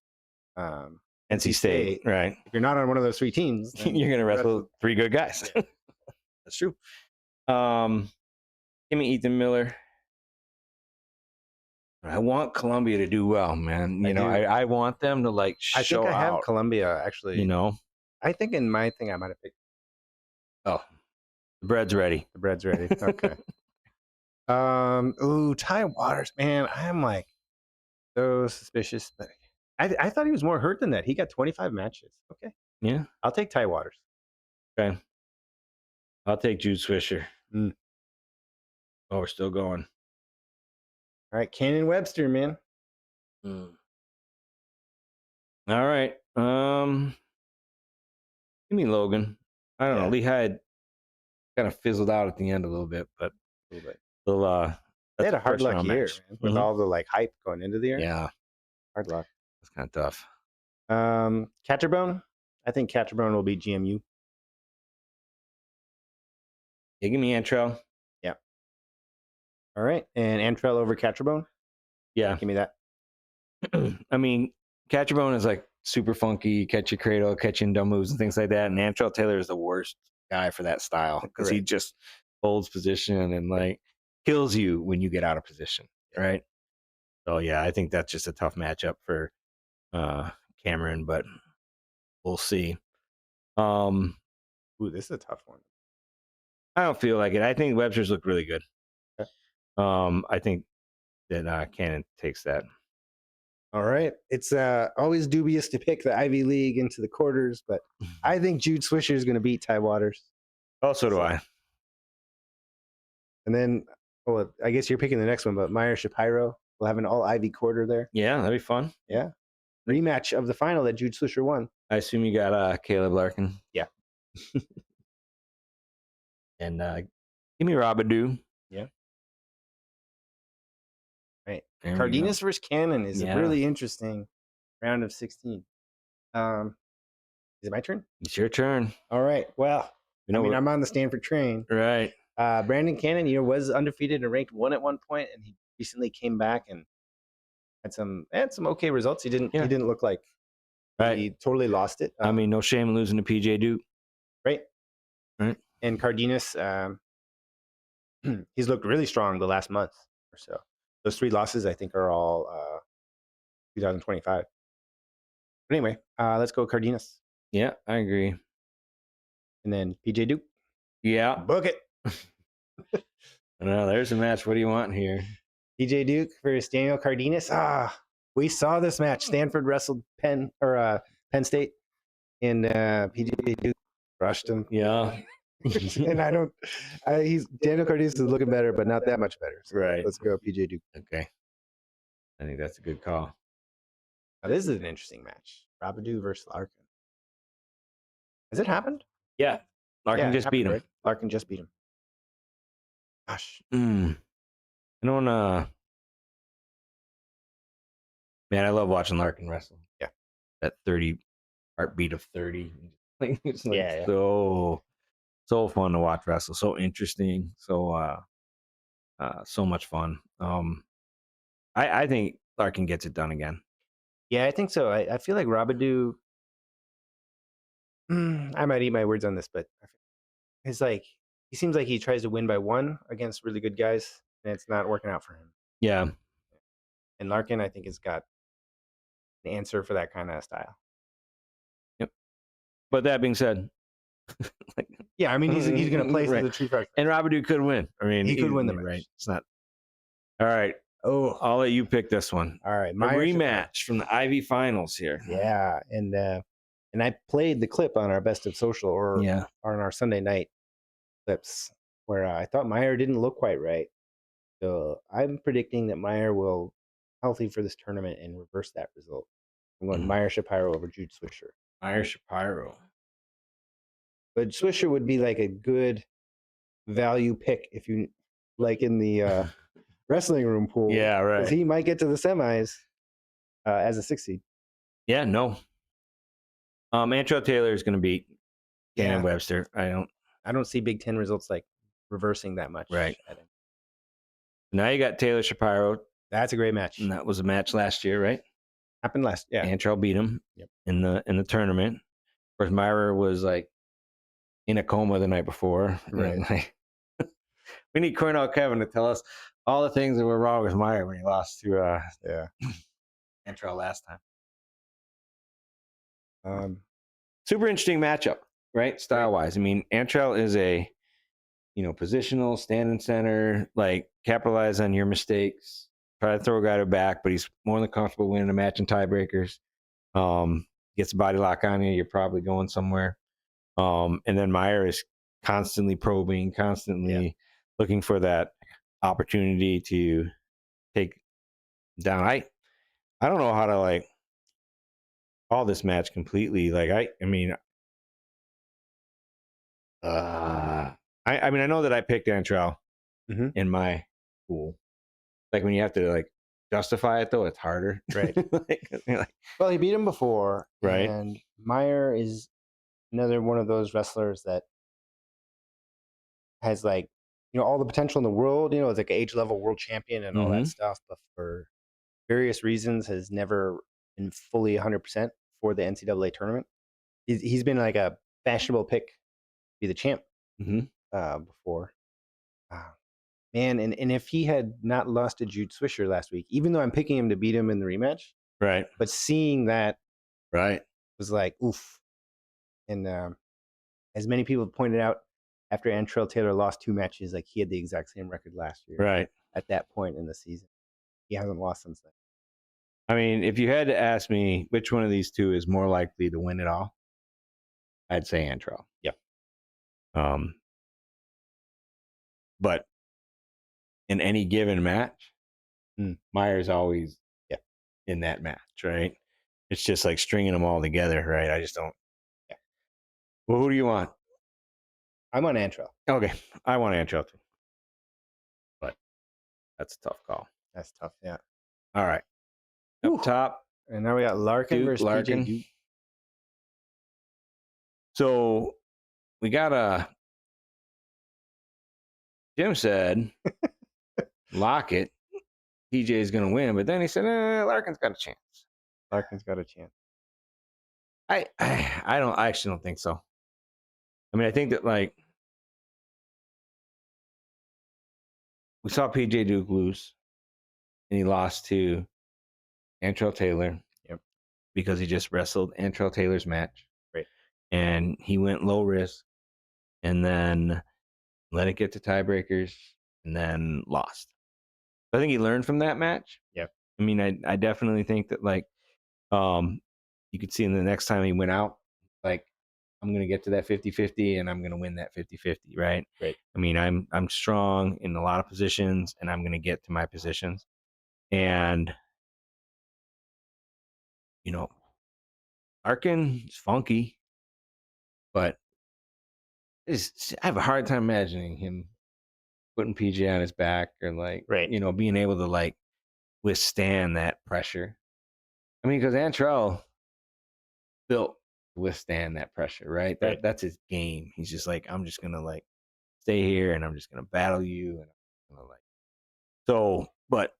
NC State, right? If you're not on one of those 3 teams, you're gonna wrestle 3 good guys. Yeah. That's true. Give me Ethan Miller. I want Columbia to do well, man. I want them to like show out. I think I have Columbia, actually. I think in my thing I might have picked. Oh, the bread's ready. The bread's ready. Okay. Ty Waters, man. I'm like so suspicious. But I thought he was more hurt than that. He got 25 matches. Okay. Yeah. I'll take Ty Waters. Okay. I'll take Jude Swisher. Oh, we're still going. All right, Cannon Webster, man. All right. Give me Logan. I don't know. Lehigh kind of fizzled out at the end a little bit, but a little bit. They had a hard luck year, man, with all the like hype going into the year. Yeah. Hard luck. It's kind of tough. Catterbone. I think Catterbone will be GMU. Yeah, give me Antrell. Yeah. All right. And Antrell over Catterbone? Yeah. Give me that. I mean, Catterbone is like super funky, catch your cradle, catching dumb moves and things like that. And Antrell Taylor is the worst guy for that style because he just holds position and like kills you when you get out of position. Right. So, yeah, I think that's just a tough matchup for Cameron, but we'll see. This is a tough one. I don't feel like it. I think Webster's look really good. Okay. I think that Cannon takes that. All right. It's always dubious to pick the Ivy League into the quarters, but I think Jude Swisher is going to beat Ty Waters. Oh, so do I. And then, well, I guess you're picking the next one, but Meyer Shapiro will have an all Ivy quarter there. Yeah, that'd be fun. Yeah. Rematch of the final that Jude Swisher won. I assume you got Caleb Larkin. Yeah. And give me Robidou. Yeah. Right. There we Cardenas versus Cannon is Yeah. a really interesting round of 16. Is it my turn? It's your turn. All right. Well, You know, I'm on the Stanford train. right. Brandon Cannon, was undefeated and ranked 1 at one point, and he recently came back and had some okay results. He didn't look like he totally lost it. I mean, no shame in losing to PJ Duke. Right. Right. And Cardenas, he's looked really strong the last month or so. Those 3 losses, I think, are all 2025. But anyway, let's go Cardenas. Yeah, I agree. And then PJ Duke. Yeah. Book it. No, there's a match. What do you want here? PJ Duke versus Daniel Cardenas. We saw this match. Stanford wrestled Penn Penn State, and PJ Duke crushed him. Yeah. And Daniel Cardenas is looking better, but not that much better. So Right. let's go PJ Duke. Okay. I think that's a good call. Now, this is an interesting match. Robidou versus Larkin. Has it happened? Yeah. Larkin just beat him. Right? Larkin just beat him. Gosh. I don't man, I love watching Larkin wrestle. Yeah. That 30 heartbeat of 30. It's like Yeah. so fun to watch wrestle. So interesting. So so much fun. I think Larkin gets it done again. Yeah, I think so. I feel like Robidou. I might eat my words on this, but it's like he seems like he tries to win by 1 against really good guys, and it's not working out for him. Yeah. And Larkin, I think, has got an answer for that kind of style. Yep. But that being said, yeah, I mean he's going to play through the true front. And Robidou could win. I mean, he could win the match. Right. It's not. All right. Oh, I'll let you pick this one. All right, my rematch from the Ivy Finals here. Yeah, and I played the clip on our Best of Social or on our Sunday night clips where I thought Meyer didn't look quite right. So I'm predicting that Meyer will healthy for this tournament and reverse that result. I'm going Meyer Shapiro over Jude Swisher. Meyer Shapiro. But Swisher would be like a good value pick if you like in the wrestling room pool. Yeah, right. Because he might get to the semis as a 6 seed. Yeah, no. Antrell Taylor is going to beat Cannon Webster. I don't see Big Ten results like reversing that much. Right. Now you got Taylor Shapiro. That's a great match. And that was a match last year, right? Happened last. Yeah. Antrell beat him in the tournament. Of course, Myra was like in a coma the night before. Right. Like, we need Cornell Kevin to tell us all the things that were wrong with Meyer when he lost to Antrell last time. Super interesting matchup, right? Style wise. I mean, Antrell is a positional, stand in center, like capitalize on your mistakes, try to throw a guy to back, but he's more than comfortable winning a match in tiebreakers. Gets a body lock on you, you're probably going somewhere. And then Meyer is constantly probing, constantly looking for that opportunity to take down. I don't know how to like call this match completely. Like I mean I know that I picked Antrell in my pool. Like when you have to like justify it though, it's harder. Right. Well, he beat him before. Right. And Meyer is another one of those wrestlers that has like, all the potential in the world, it's like an age level world champion and all that stuff, but for various reasons has never been fully 100% for the NCAA tournament. He's been like a fashionable pick to be the champ before. Man, and if he had not lost to Jude Swisher last week, even though I'm picking him to beat him in the rematch, right? But seeing that, was like oof. And as many people pointed out, after Antrell Taylor lost 2 matches, like he had the exact same record last year. Right. At that point in the season, he hasn't lost since then. I mean, if you had to ask me which one of these two is more likely to win it all, I'd say Antrell. Yep. But in any given match, Meyer's always in that match, right? It's just like stringing them all together, right? I just don't. Yeah. Well, who do you want? I'm on Antrell. Okay, I want Antrell too, but that's a tough call. That's tough. Yeah. All right, up top, and now we got Larkin Duke, versus Larkin. PJ Duke. So we got a. Jim said, lock it. PJ is going to win, but then he said, Larkin's got a chance. Larkin's got a chance. I actually don't think so. I mean, I think that like we saw PJ Duke lose, and he lost to Antrell Taylor. Yep. Because he just wrestled Antrell Taylor's match. Right. And he went low risk, and then let it get to tiebreakers, and then lost. So I think he learned from that match. Yep. I mean, I definitely think that like you could see in the next time he went out, like, I'm going to get to that 50-50 and I'm going to win that 50-50, right? Right. I mean, I'm strong in a lot of positions and I'm going to get to my positions. And, you know, Larkin is funky, but I have a hard time imagining him putting PJ on his back or like, right. You know, being able to like withstand that pressure. I mean, because Antrell built to withstand that pressure, right? That's his game. He's just like, I'm just gonna like stay here and I'm just gonna battle you, and I'm gonna like. So, but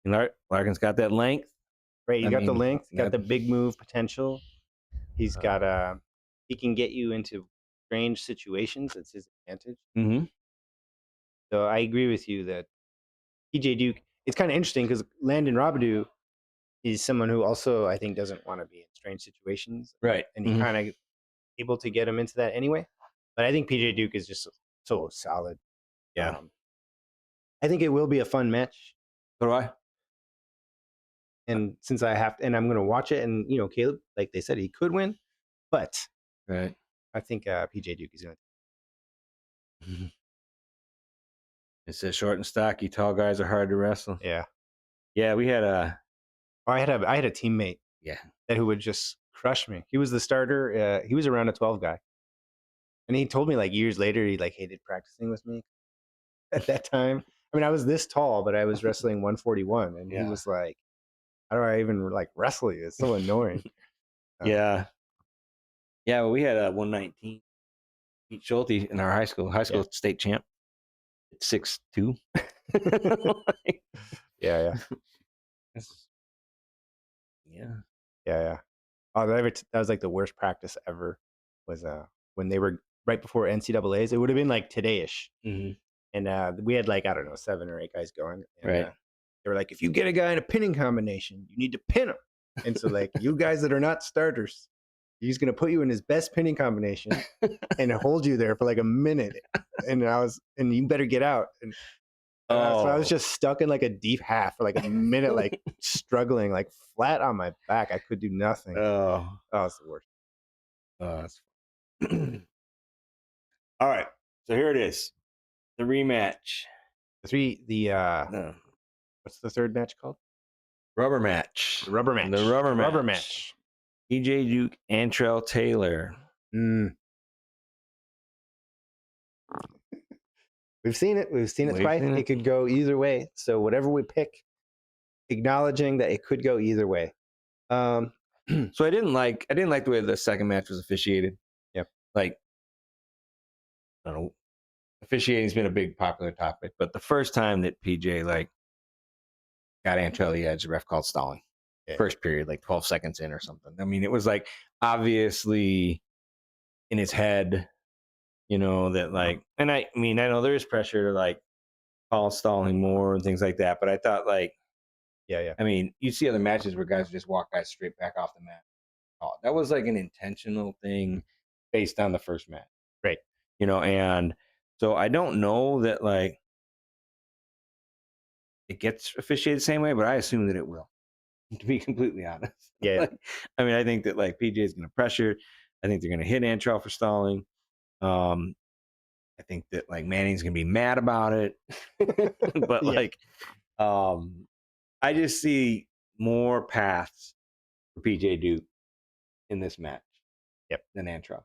Larkin's got that length, right? You got the length, got the big move potential. He's got he can get you into strange situations. It's his advantage. Mm-hmm. So I agree with you that PJ Duke. It's kind of interesting because Landon Robidoux is someone who also I think doesn't want to be in strange situations, right? And he kind of able to get him into that anyway. But I think PJ Duke is just so solid. Yeah, I think it will be a fun match. So do I. And since I have, and I'm going to watch it, and you know, Caleb, like they said, he could win, but Right. I think PJ Duke is going to. It says short and stocky, tall guys are hard to wrestle. Yeah. Yeah, we had a. I had a teammate. Yeah. That who would just crush me. He was the starter. He was around a 12 guy, and he told me like years later he like hated practicing with me. At that time, I mean, I was this tall, but I was wrestling 141, and he was like, "How do I even like wrestle you? It's so annoying." Yeah. Well, we had a 119. Pete Schulte in our high school state champ. It's 6'2". Yeah. Oh, that was like the worst practice ever. Was when they were right before NCAA's. It would have been like today-ish. Mm-hmm. And we had like, I don't know, 7 or 8 guys going. And, right. They were like, if you get a guy in a pinning combination, you need to pin him. And so like, you guys that are not starters, he's going to put you in his best pinning combination and hold you there for like a minute. And you better get out. And so I was just stuck in like a deep half for like a minute, like struggling, like flat on my back. I could do nothing. It's the worst. That's all right. So here it is. The rematch. What's the third match called? Rubber match. The rubber match. The rubber match. PJ Duke, Antrell Taylor. We've seen it. We've seen it twice. It could go either way. So whatever we pick, acknowledging that it could go either way. So I didn't like the way the second match was officiated. Yep. Like, I don't know. Officiating's been a big popular topic, but the first time that PJ like got Antrell the edge, the ref called stalling. Yeah. First period, like 12 seconds in or something. I mean, it was like obviously in his head, you know, that like, and I mean, I know there is pressure to like call stalling more and things like that, but I thought like, yeah. I mean, you see other matches where guys just walk guys straight back off the mat. Oh, that was like an intentional thing based on the first match. Right. You know, and so I don't know that like it gets officiated the same way, but I assume that it will, to be completely honest. Yeah. Like, I mean, I think that like PJ is going to pressure. I think they're going to hit Antrell for stalling. I think that like Manning's going to be mad about it. But Yeah. like, I just see more paths for PJ Duke in this match than Antrell.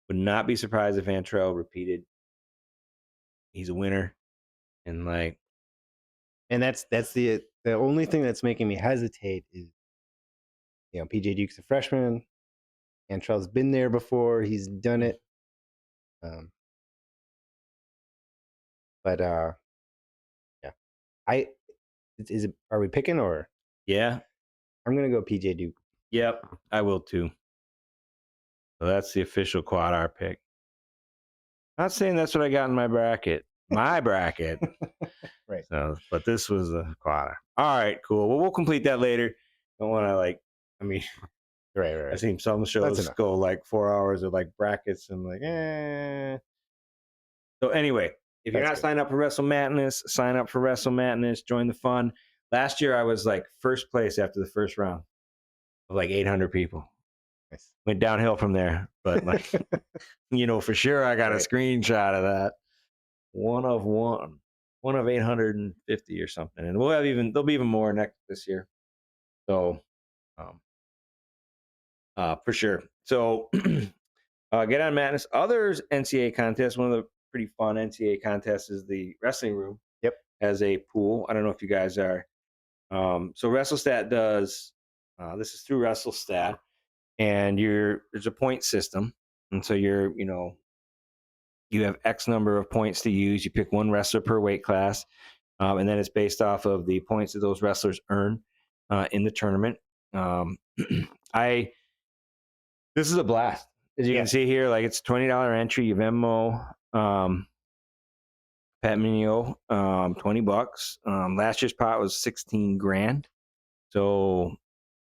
Would not be surprised if Antrell repeated. He's a winner. And like, And that's the only thing that's making me hesitate is, you know, PJ Duke's a freshman. Antrell's been there before. He's done it. But yeah, are we picking or? yeah. I'm gonna go PJ Duke. Yep, I will too. So that's the official QuadR pick. Not saying that's what I got in my bracket. My bracket. Right. So, but this was a QuadR. All right, cool. Well, we'll complete that later. Don't want to like, I mean, Right. I've seen some shows go like 4 hours of like brackets and like, So anyway, if you're not signed up for Wrestle Madness, sign up for Wrestle Madness. Join the fun. Last year, I was like first place after the first round of like 800 people. Nice. Went downhill from there, but like, you know, for sure, I got a screenshot of that. One of 850 or something, and there'll be even more this year. So, for sure. So, get on Madness. Others NCAA contests. One of the pretty fun NCAA contests is the Wrestling Room. Yep. Has a pool. I don't know if you guys are. So WrestleStat does. This is through WrestleStat, and there's a point system, and so you have X number of points to use. You pick one wrestler per weight class, and then it's based off of the points that those wrestlers earn in the tournament. This is a blast. As you can see here, like it's $20 entry. You Venmo Pat Minio, $20. Last year's pot was 16 grand. So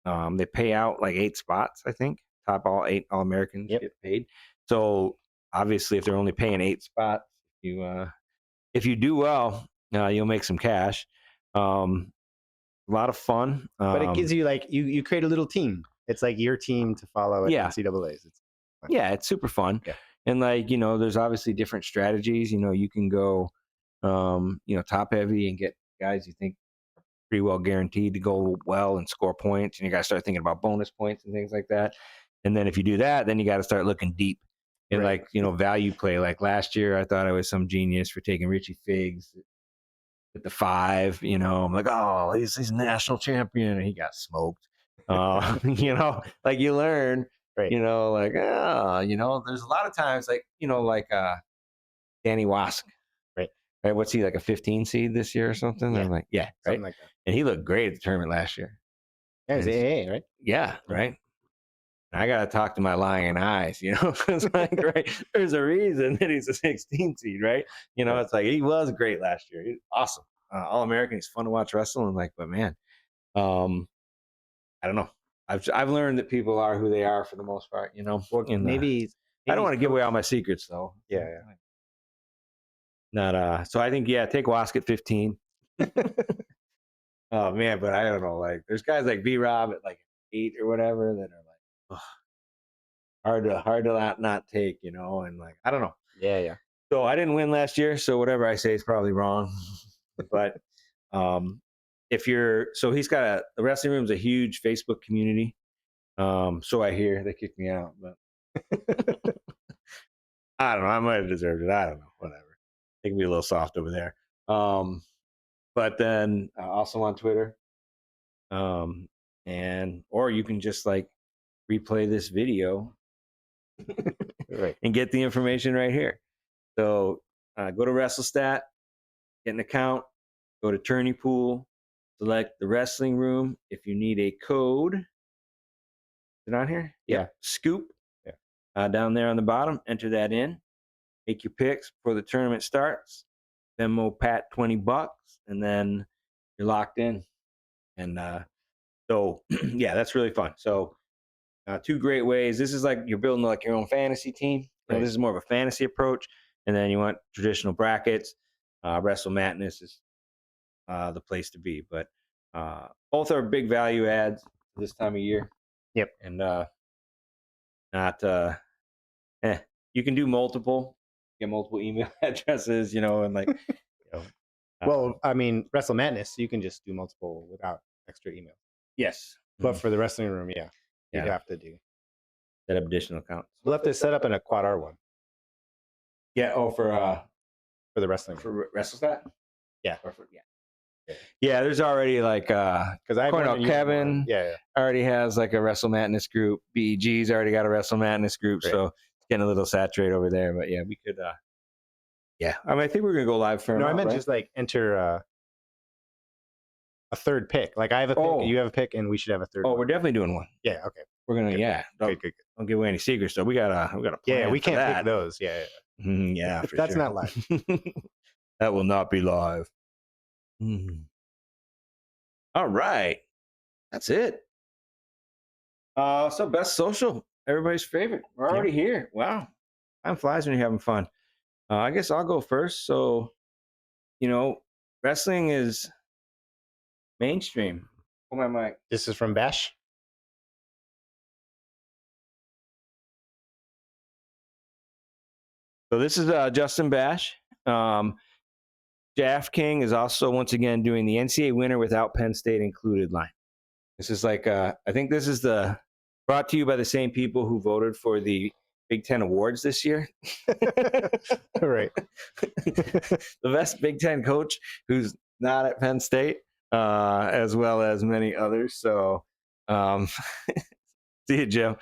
they pay out like 8 spots, I think. Top all 8 All-Americans get paid. So obviously, if they're only paying 8 spots, if you do well, you'll make some cash. A lot of fun. But it gives you like you create a little team. It's like your team to follow at NCAAs. It's fun. Yeah, it's super fun. Yeah. And like, there's obviously different strategies. You can go top heavy and get guys you think are pretty well guaranteed to go well and score points. And you got to start thinking about bonus points and things like that. And then if you do that, then you got to start looking deep and value play. Like last year, I thought I was some genius for taking Richie Figs at the 5. I'm like, oh, he's a national champion, and he got smoked. Like you learn, there's a lot of times Danny Wask, right? What's he, like a 15 seed this year or something? Yeah. I'm like, yeah, something like that. And he looked great at the tournament last year. Yeah, he's AA, right? Yeah, right. I got to talk to my lying eyes, it's like, there's a reason that he's a 16 seed, right? It's like, he was great last year. He's awesome. All-American. He's fun to watch wrestle. And like, but man, I don't know. I've learned that people are who they are for the most part, Well, maybe I don't want to give away all my secrets though. Yeah. So I think, take Wask at 15. Oh man, but I don't know. Like, there's guys like B-Rob at like 8 or whatever that are like, hard to not take, and like, I don't know. Yeah. So I didn't win last year, so whatever I say is probably wrong. But he's got the Wrestling Room's a huge Facebook community. So I hear. They kicked me out, but I don't know. I might have deserved it. I don't know. Whatever. They can be a little soft over there. But then also on Twitter, or you can just like replay this video and get the information right here. So go to WrestleStat, get an account, go to Tourney Pool, select the Wrestling Room. If you need a code, is it on here? Yeah. Scoop. Yeah. Down there on the bottom, enter that in. Make your picks before the tournament starts. Venmo Pat $20, and then you're locked in. And so, yeah, that's really fun. So 2 great ways. This is like you're building like your own fantasy team. This is more of a fantasy approach. And then you want traditional brackets. Wrestle Madness is the place to be. But both are big value adds this time of year. Yep. And not you can do multiple, get multiple email addresses, and like well, I mean, Wrestle Madness, you can just do multiple without extra email. yes. But for the wrestling room, you'd have to set up additional accounts. We'll have to set up in a QuadR one. Yeah. Oh, for the wrestling for WrestleStat. Yeah. Yeah, there's already like because I know Kevin already has like a Wrestle Madness group. BEG's already got a Wrestle Madness group, so it's getting a little saturated over there. But yeah, we could. Yeah, I mean, I think we're gonna go live for. No, I meant just like enter a third pick. Like I have a pick, you have a pick, and we should have a third. Oh, we're definitely doing one. Yeah. Okay. We're gonna. Good. Yeah. Good. Don't give away any secrets. So we got a plan. Yeah, we can't pick those. Yeah. Yeah. That's not live. That will not be live. All right. That's it. So best social, everybody's favorite. We're already here. Wow. Time flies when you're having fun. I guess I'll go first. So, wrestling is mainstream. Pull my mic. This is from Bash. So this is Justin Bash. Jaff King is also once again doing the NCAA winner without Penn State included line. This is like I think this is brought to you by the same people who voted for the Big Ten awards this year. Right. The best Big Ten coach who's not at Penn State, as well as many others. So see you, Jim.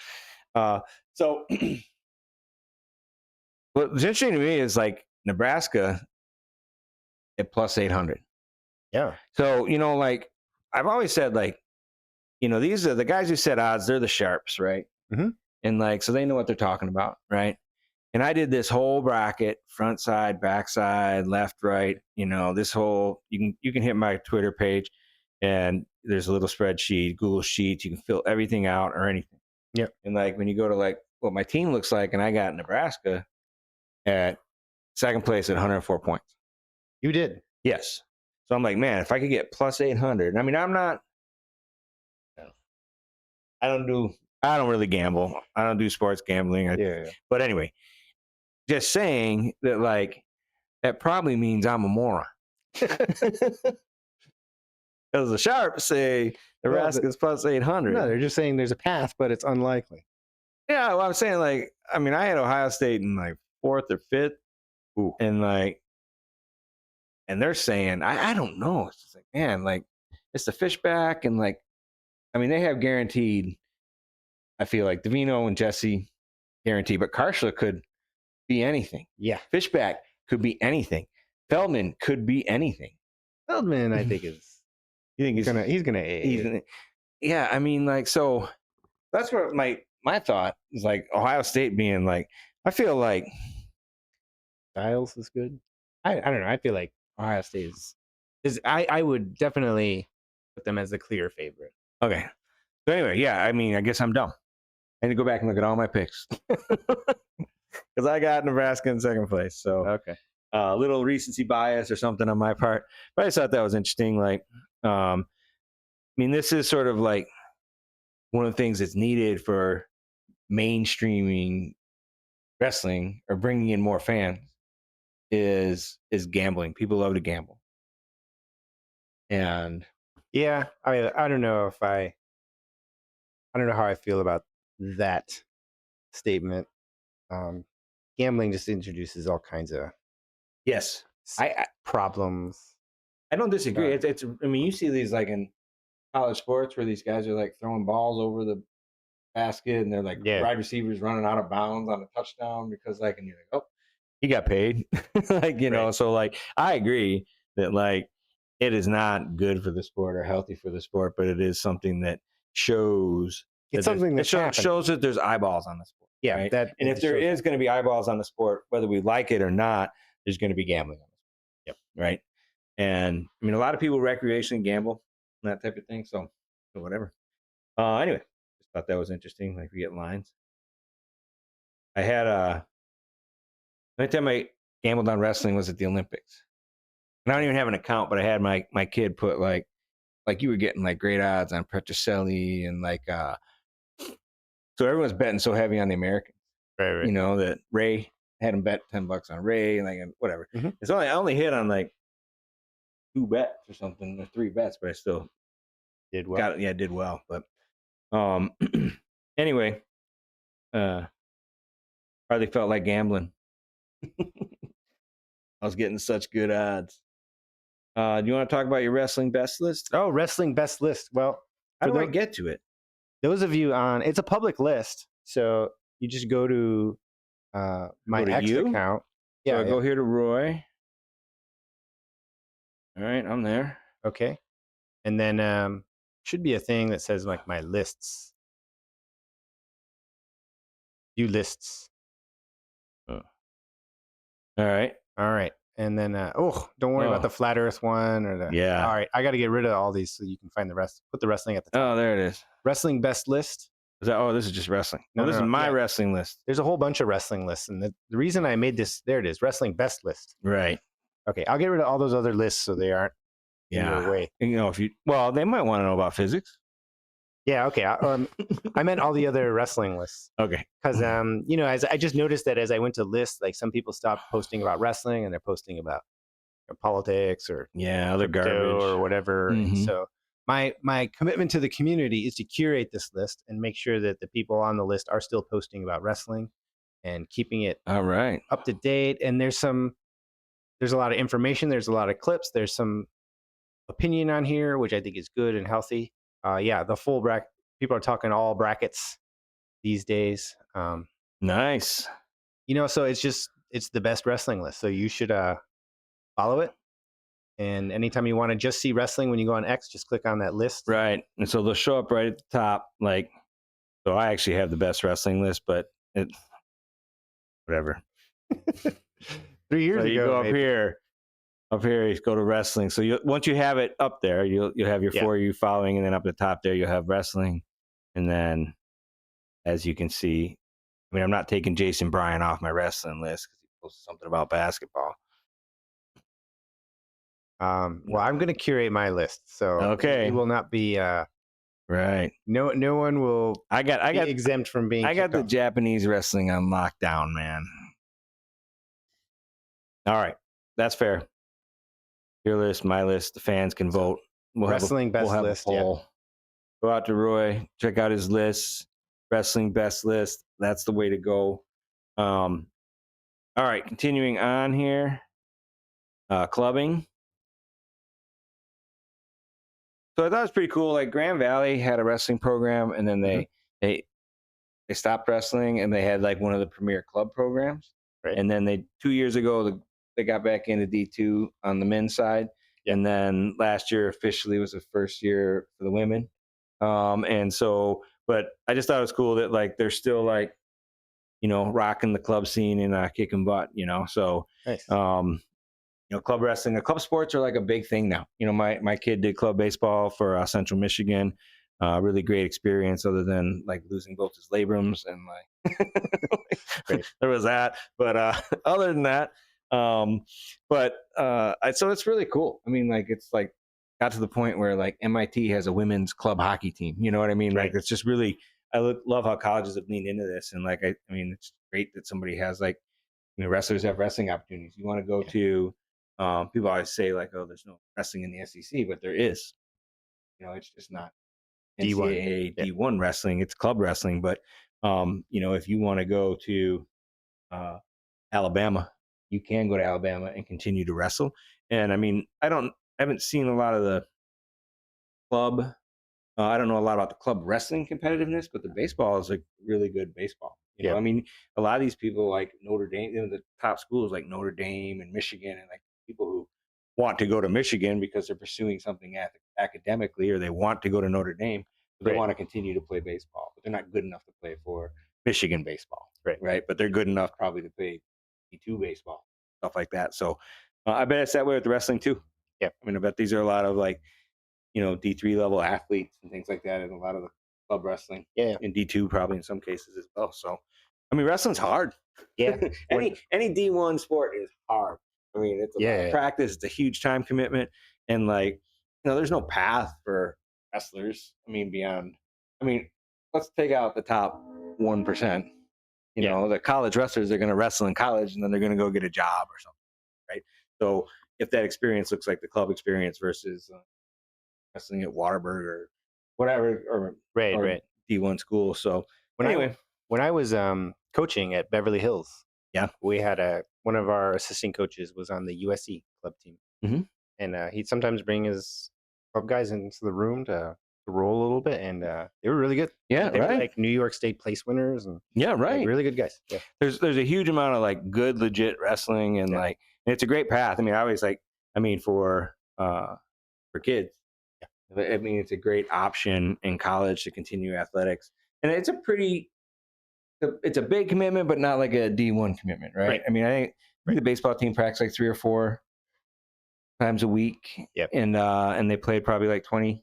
So what's interesting to me is like Nebraska at plus 800. Yeah. So, like I've always said, like, these are the guys who set odds. They're the sharps, right? Mm-hmm. And like, so they know what they're talking about, right? And I did this whole bracket, front side, back side, left, right. This whole you can hit my Twitter page, and there's a little spreadsheet, Google Sheets. You can fill everything out or anything. Yep. And like when you go to like what my team looks like, and I got Nebraska at second place at 104 points. You did. Yes. So I'm like, man, if I could get plus 800. I mean, I'm not. I don't really gamble. I don't do sports gambling. But anyway, just saying that, like, that probably means I'm a moron. Because the sharps say Nebraska's plus 800. No, they're just saying there's a path, but it's unlikely. Yeah, well, I'm saying, like, I mean, I had Ohio State in like 4th or 5th. Ooh. And like, and they're saying, I don't know. It's just like, man, like, it's the Fishback, and like, I mean, they have guaranteed. I feel like Davino and Jesse guaranteed, but Karshla could be anything. Yeah. Fishback could be anything. Feldman could be anything. Feldman, I think is. You think he's gonna. Yeah, I mean, like, so that's where my thought is, like, Ohio State being like, I feel like Styles is good. I don't know. I feel like Ohio State is I would definitely put them as the clear favorite. Okay. So anyway, yeah, I mean, I guess I'm dumb. I need to go back and look at all my picks. Because I got Nebraska in second place. So okay. A little recency bias or something on my part. But I just thought that was interesting. Like, I mean, this is sort of like one of the things that's needed for mainstreaming wrestling or bringing in more fans is gambling. People love to gamble. And yeah, I don't know if I don't know how I feel about that statement. Gambling just introduces all kinds of problems. I don't disagree. It's I mean, you see these like in college sports where these guys are like throwing balls over the basket, and they're like wide receivers running out of bounds on a touchdown because like, and you're like, oh, he got paid. Like, know, so like I agree that like it is not good for the sport or healthy for the sport, but it is something that shows it's something that shows that there's eyeballs on the sport. Yeah. Right? And if there is going to be eyeballs on the sport, whether we like it or not, there's going to be gambling on the sport. Yep. Right. And I mean, a lot of people recreationally gamble and that type of thing. So whatever. Anyway, just thought that was interesting. Like, we get lines. I had the only time I gambled on wrestling was at the Olympics. And I don't even have an account, but I had my kid put like you were getting like great odds on Petrocelli and like so everyone's betting so heavy on the American. Right. You know, that Ray had him bet $10 on Ray and like whatever. Mhm. It's I only hit on like 2 bets or something, or 3 bets, but I still Did well. got it. Yeah, did well. But anyway, hardly felt like gambling. I was getting such good odds. Do you want to talk about your wrestling best list? Oh, wrestling best list. Well, How do I get to it? those of you on, it's a public list, so you just go to my Go to X you? account. So Yeah, I go here to Roy. All right, I'm there. okay, and then should be a thing that says like my lists, view lists. All right. All right, and then don't worry about the flat Earth one or the. Yeah. All right, I got to get rid of all these so you can find the rest. Put the wrestling at the top. Oh, there it is. Wrestling best list. Is that? Oh, this is just wrestling. No, This is my wrestling list. There's a whole bunch of wrestling lists, and the reason I made this, there it is, wrestling best list. Right. Okay, I'll get rid of all those other lists so they aren't in your way. You know, they might want to know about physics. Yeah, okay. I meant all the other wrestling lists. Okay. Because as I just noticed that as I went to lists, like some people stopped posting about wrestling and they're posting about politics or other garbage or whatever. Mhm. And so my commitment to the community is to curate this list and make sure that the people on the list are still posting about wrestling and keeping it All right. up to date. And there's a lot of information, there's a lot of clips, there's some opinion on here, which I think is good and healthy. The full bracket. People are talking all brackets these days. Nice. So it's the best wrestling list. So you should follow it. And anytime you want to just see wrestling, when you go on X, just click on that list. Right. And so they'll show up right at the top. Like, so I actually have the best wrestling list, but whatever. 3 years ago, you go maybe. up here, you go to wrestling. So once you have it up there, you'll have your For You following, and then up the top there, you'll have wrestling. And then, as you can see, I mean, I'm not taking Jason Bryan off my wrestling list because he posted something about basketball. Well, I'm going to curate my list, so it will not be right. No one will. I got exempt from being. I got the Japanese wrestling on lockdown, man. All right, that's fair. Your list, my list. The fans can vote. Wrestling best list. Go out to Roy. Check out his list. Wrestling best list. That's the way to go. All right, continuing on here. Clubbing. So I thought it was pretty cool. Like Grand Valley had a wrestling program, and then they stopped wrestling, and they had like one of the premier club programs. Right. And then 2 years ago they got back into D2 on the men's side, and then last year officially was the first year for the women. And so, but I just thought it was cool that like they're still like, rocking the club scene and kicking butt. So nice. Club wrestling, club sports are like a big thing now. My kid did club baseball for Central Michigan. Really great experience, other than like losing both his labrums and like there was that. But other than that, so it's really cool. I mean, like it's like got to the point where like MIT has a women's club hockey team. You know what I mean? Right. Like it's just really, love how colleges have leaned into this, and like I mean, it's great that somebody has like, wrestlers have wrestling opportunities. You want to go to. People always say like, oh, there's no wrestling in the SEC, but there is. It's just not NCAA D1 wrestling. It's club wrestling. But, if you want to go to Alabama, you can go to Alabama and continue to wrestle. And I mean, I haven't seen a lot of the club. I don't know a lot about the club wrestling competitiveness, but the baseball is like really good baseball. You know, I mean, a lot of these people like Notre Dame, the top schools like Notre Dame and Michigan, and like people who want to go to Michigan because they're pursuing something academically, or they want to go to Notre Dame, but they want to continue to play baseball, but they're not good enough to play for Michigan baseball, right? But they're good enough probably to play D2 baseball, stuff like that. So I bet it's that way with the wrestling too. Yeah, I mean, I bet these are a lot of like, D3 level athletes and things like that, and a lot of the club wrestling. Yeah, and D2 probably in some cases as well. So, I mean, wrestling's hard. Yeah, any D1 sport is hard. I mean, it's a lot of practice. It's a huge time commitment, and like, there's no path for wrestlers. I mean, let's take out the top 1%. The college wrestlers are going to wrestle in college, and then they're going to go get a job or something, right? So if that experience looks like the club experience versus wrestling at Waterbury or whatever, or D1 school. So when I was coaching at Beverly Hills, we had one of our assistant coaches was on the USC club team, and he'd sometimes bring his club guys into the room to roll a little bit, and they were really good. Yeah, they were like New York State place winners, and like, really good guys. Yeah, there's a huge amount of like good, legit wrestling, and and it's a great path. I mean, I always for kids. I mean, it's a great option in college to continue athletics, and it's a big commitment, but not like a D1 commitment, right? I mean, I think the baseball team practiced like 3 or 4 times a week, and they played probably like 20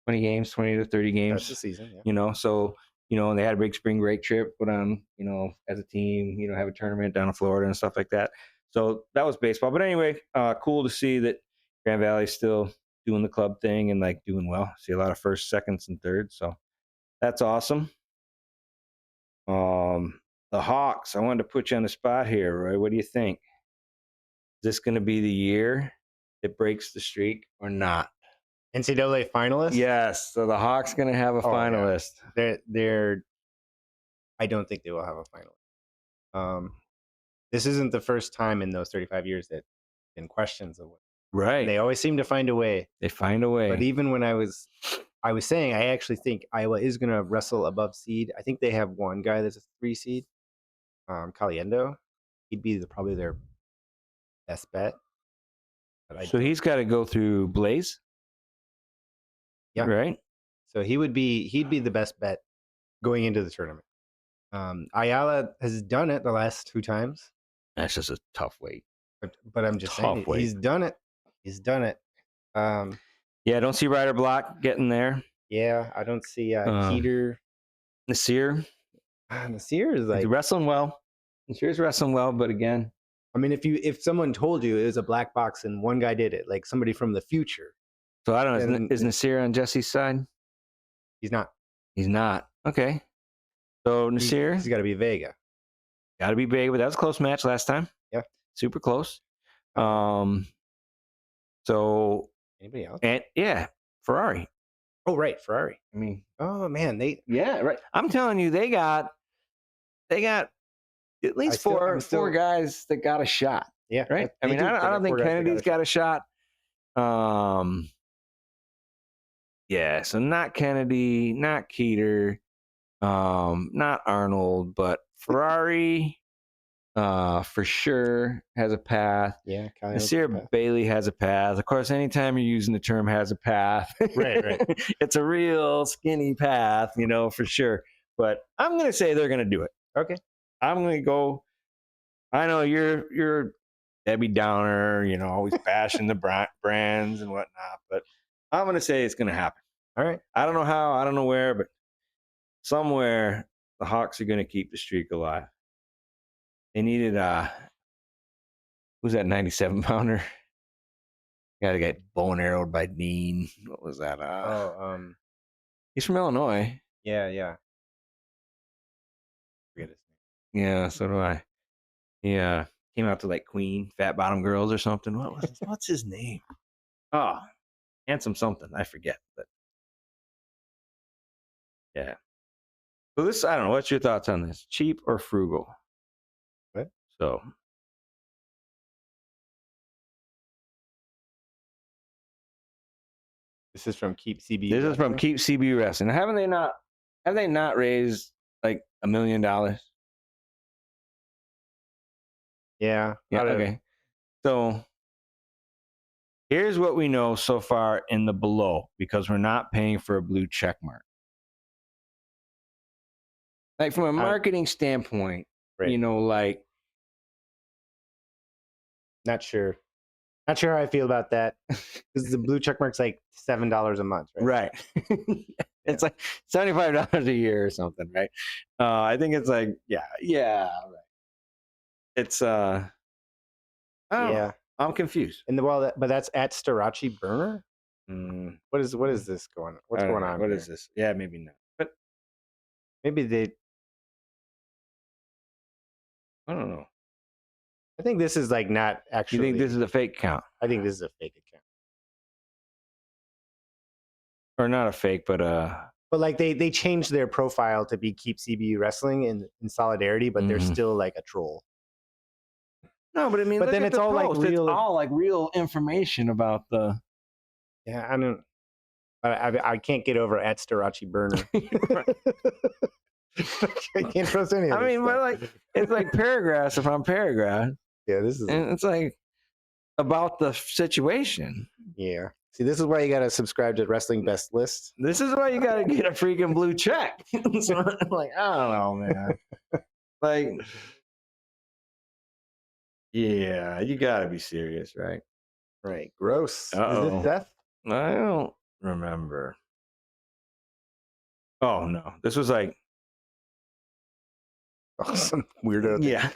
games, 20 to 30 games. That's the season, so and they had a big spring break trip, put on, as a team, have a tournament down in Florida and stuff like that. So that was baseball. But anyway, cool to see that Grand Valley's still doing the club thing and like doing well. See a lot of first, seconds, and thirds. So that's awesome. The Hawks, I wanted to put you on the spot here, Roy. What do you think? Is this going to be the year it breaks the streak or not? NCAA finalist? Yes. So the Hawks going to have a finalist. Yeah. I don't think they will have a finalist. This isn't the first time in those 35 years that been questions of right. They always seem to find a way. They find a way. But even when I was saying I actually think Iowa is going to wrestle above seed. I think they have one guy that's a 3 seed, Caliendo. He'd be probably their best bet. So he's got to go through Blaze. Yeah. Right. So he'd be the best bet going into the tournament. Ayala has done it the last 2 times. That's just a tough weight. But I'm just saying he's done it. He's done it. I don't see Ryder Block getting there. Yeah, I don't see Keeter. Nasir. Nasir is like he's wrestling well. Nasir's wrestling well, but again, I mean, if someone told you it was a black box and one guy did it, like somebody from the future. So I don't know. Is Nasir on Jesse's side? He's not. He's not. Okay. So Nasir, he's got to be Vega. Got to be Vega, but that was a close match last time. Yeah, super close. So anybody else? And Ferrari. Oh right, Ferrari. I mean, oh man, right. I'm telling you, they got at least four guys that got a shot. Yeah, right. I mean, I don't think Kennedy's got a shot. Yeah, so not Kennedy, not Keeter, not Arnold, but Ferrari for sure has a path. Yeah, Nasir Bailey has a path. Of course, anytime you're using the term has a path, right. It's a real skinny path, for sure. But I'm going to say they're going to do it. Okay. I'm going to go. I know you're Debbie Downer, always bashing the brands and whatnot, but I'm going to say it's going to happen. All right. I don't know how, I don't know where, but somewhere the Hawks are going to keep the streak alive. They needed who's that 97-pounder? Got to get bow and arrowed by Dean. What was that? He's from Illinois. Yeah. Forget his name. Yeah, so do I. Yeah, came out to like Queen, Fat Bottom Girls or something. What's his name? Oh, handsome something. I forget, but yeah. So this, I don't know. What's your thoughts on this? Cheap or frugal? What? So. This is from Keep CB. This is from Keep CB Wrestling. Have they not raised like $1 million? Yeah. Okay. So here's what we know so far in the below, because we're not paying for a blue check mark. Like from a marketing standpoint, right. Like. Not sure how I feel about that. Because the blue check mark's like $7 a month, right? Right. It's like $75 a year or something, right? I think it's like, yeah, right. It's I don't know. Yeah. I'm confused. And but that's at Starachi Burner. Mm, What is this going? What's I don't going know. on What here? is this? Yeah, maybe not. But Maybe they. I don't know. I think this is like not actually. You think this is a fake account? I think this is a fake account. Or not a fake, but But like they changed their profile to be Keep CBU Wrestling in solidarity, but they're still like a troll. no, but I mean, But look then at it's the all like post. real. It's all like real information about the. Yeah, I don't. I can't get over at Starachi Burner. I can't trust any of I this mean, but stuff. like it's like paragraphs upon paragraph, Yeah, this is. and it's like about the situation. Yeah. See, this is why you got to subscribe to Wrestling Best List. This is why you got to get a freaking blue check. So, like, I don't know, man. Like, yeah, you got to be serious, right? Right. Gross. Uh-oh. Is this Seth? I don't remember. Oh no, this was like Some weirdo thing. yeah.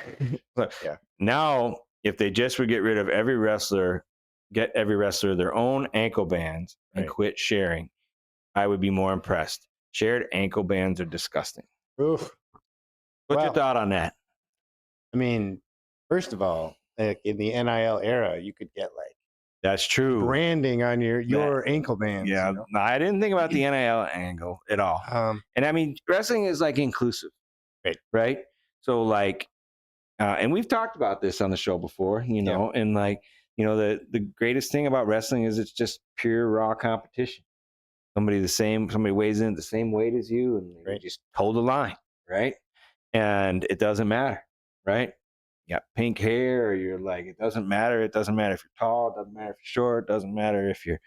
Yeah. Now, if they just would get rid of every wrestler, get every wrestler their own ankle bands and Right. quit sharing, I would be more impressed. Shared ankle bands are disgusting. Oof. What's your Well, thought on that? I mean, first of all, like in the NIL era, you could get like That's true. branding on your ankle bands. Yeah, You know? no, I didn't think about the NIL angle at all. And I mean, wrestling is like inclusive, right? So like, and we've talked about this on the show before, you know, and like, you know, the greatest thing about wrestling is it's just pure raw competition. Somebody weighs in at the same weight as you, and they just toe the line, right? And it doesn't matter, right? You got pink hair, or you're like, it doesn't matter. It doesn't matter if you're tall, it doesn't matter if you're short, it doesn't matter if you're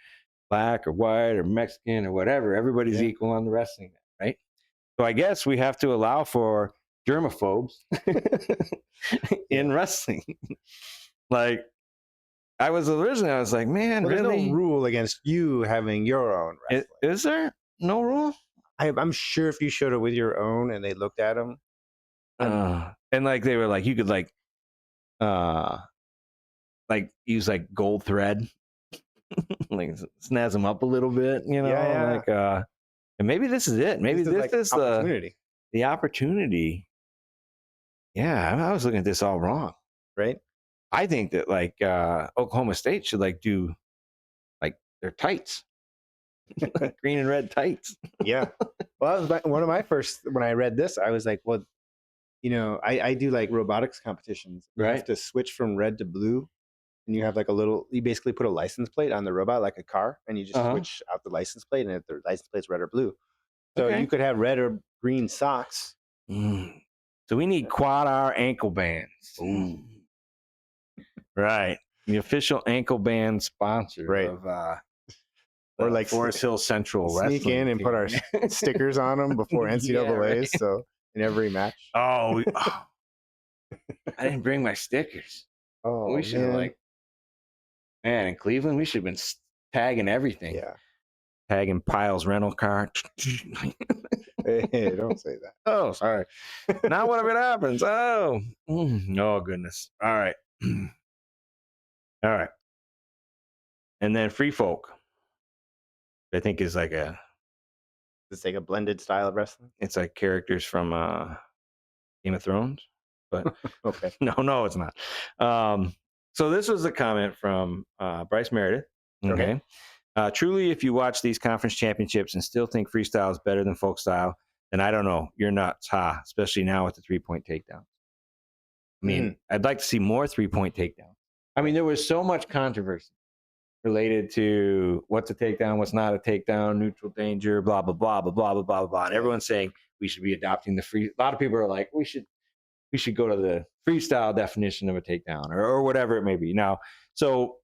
black or white or Mexican or whatever. Everybody's equal on the wrestling, right? So I guess we have to allow for germaphobes in wrestling. Like, I was like, man, Well, really? there's no rule against you having your own wrestling. Is there no rule? I'm sure if you showed it with your own and they looked at them, and like they were like, you could like use like gold thread, like snazz them up a little bit, you know, like and maybe this is it. Maybe this is opportunity. The opportunity. Yeah, I was looking at this all wrong. Right? I think that like Oklahoma State should like do like their tights. Green and red tights. Yeah. Well, that was one of my first, when I read this, I was like, well, you know, I do like robotics competitions. You have to switch from red to blue. And you have like you basically put a license plate on the robot like a car, and you just switch out the license plate, and if the license plate's red or blue. So you could have red or green socks. So we need QuadR ankle bands. Ooh. Right. The official ankle band sponsor of or like Forest Hill Central sneak Wrestling in and put our stickers on them before NCAAs. So in every match. I didn't bring my stickers. Oh, we should have in Cleveland, we should have been tagging everything. Yeah. Tagging Pyle's rental car. Hey, don't say that. Oh, sorry. Now what if it happens? Oh, oh goodness. All right. All right. And then Free Folk, I think is like it's like a blended style of wrestling. It's like characters from Game of Thrones, but okay. No, it's not. So this was a comment from Bryce Meredith. Okay. Truly, if you watch these conference championships and still think freestyle is better than folk style, then I don't know. You're nuts, especially now with the 3-point takedown. I mean, I'd like to see more 3-point takedown. I mean, there was so much controversy related to what's a takedown, what's not a takedown, neutral danger, blah, blah, blah, blah, blah, blah, blah, blah. And everyone's saying we should be adopting the free. A lot of people are like, we should go to the freestyle definition of a takedown or whatever it may be. Now, so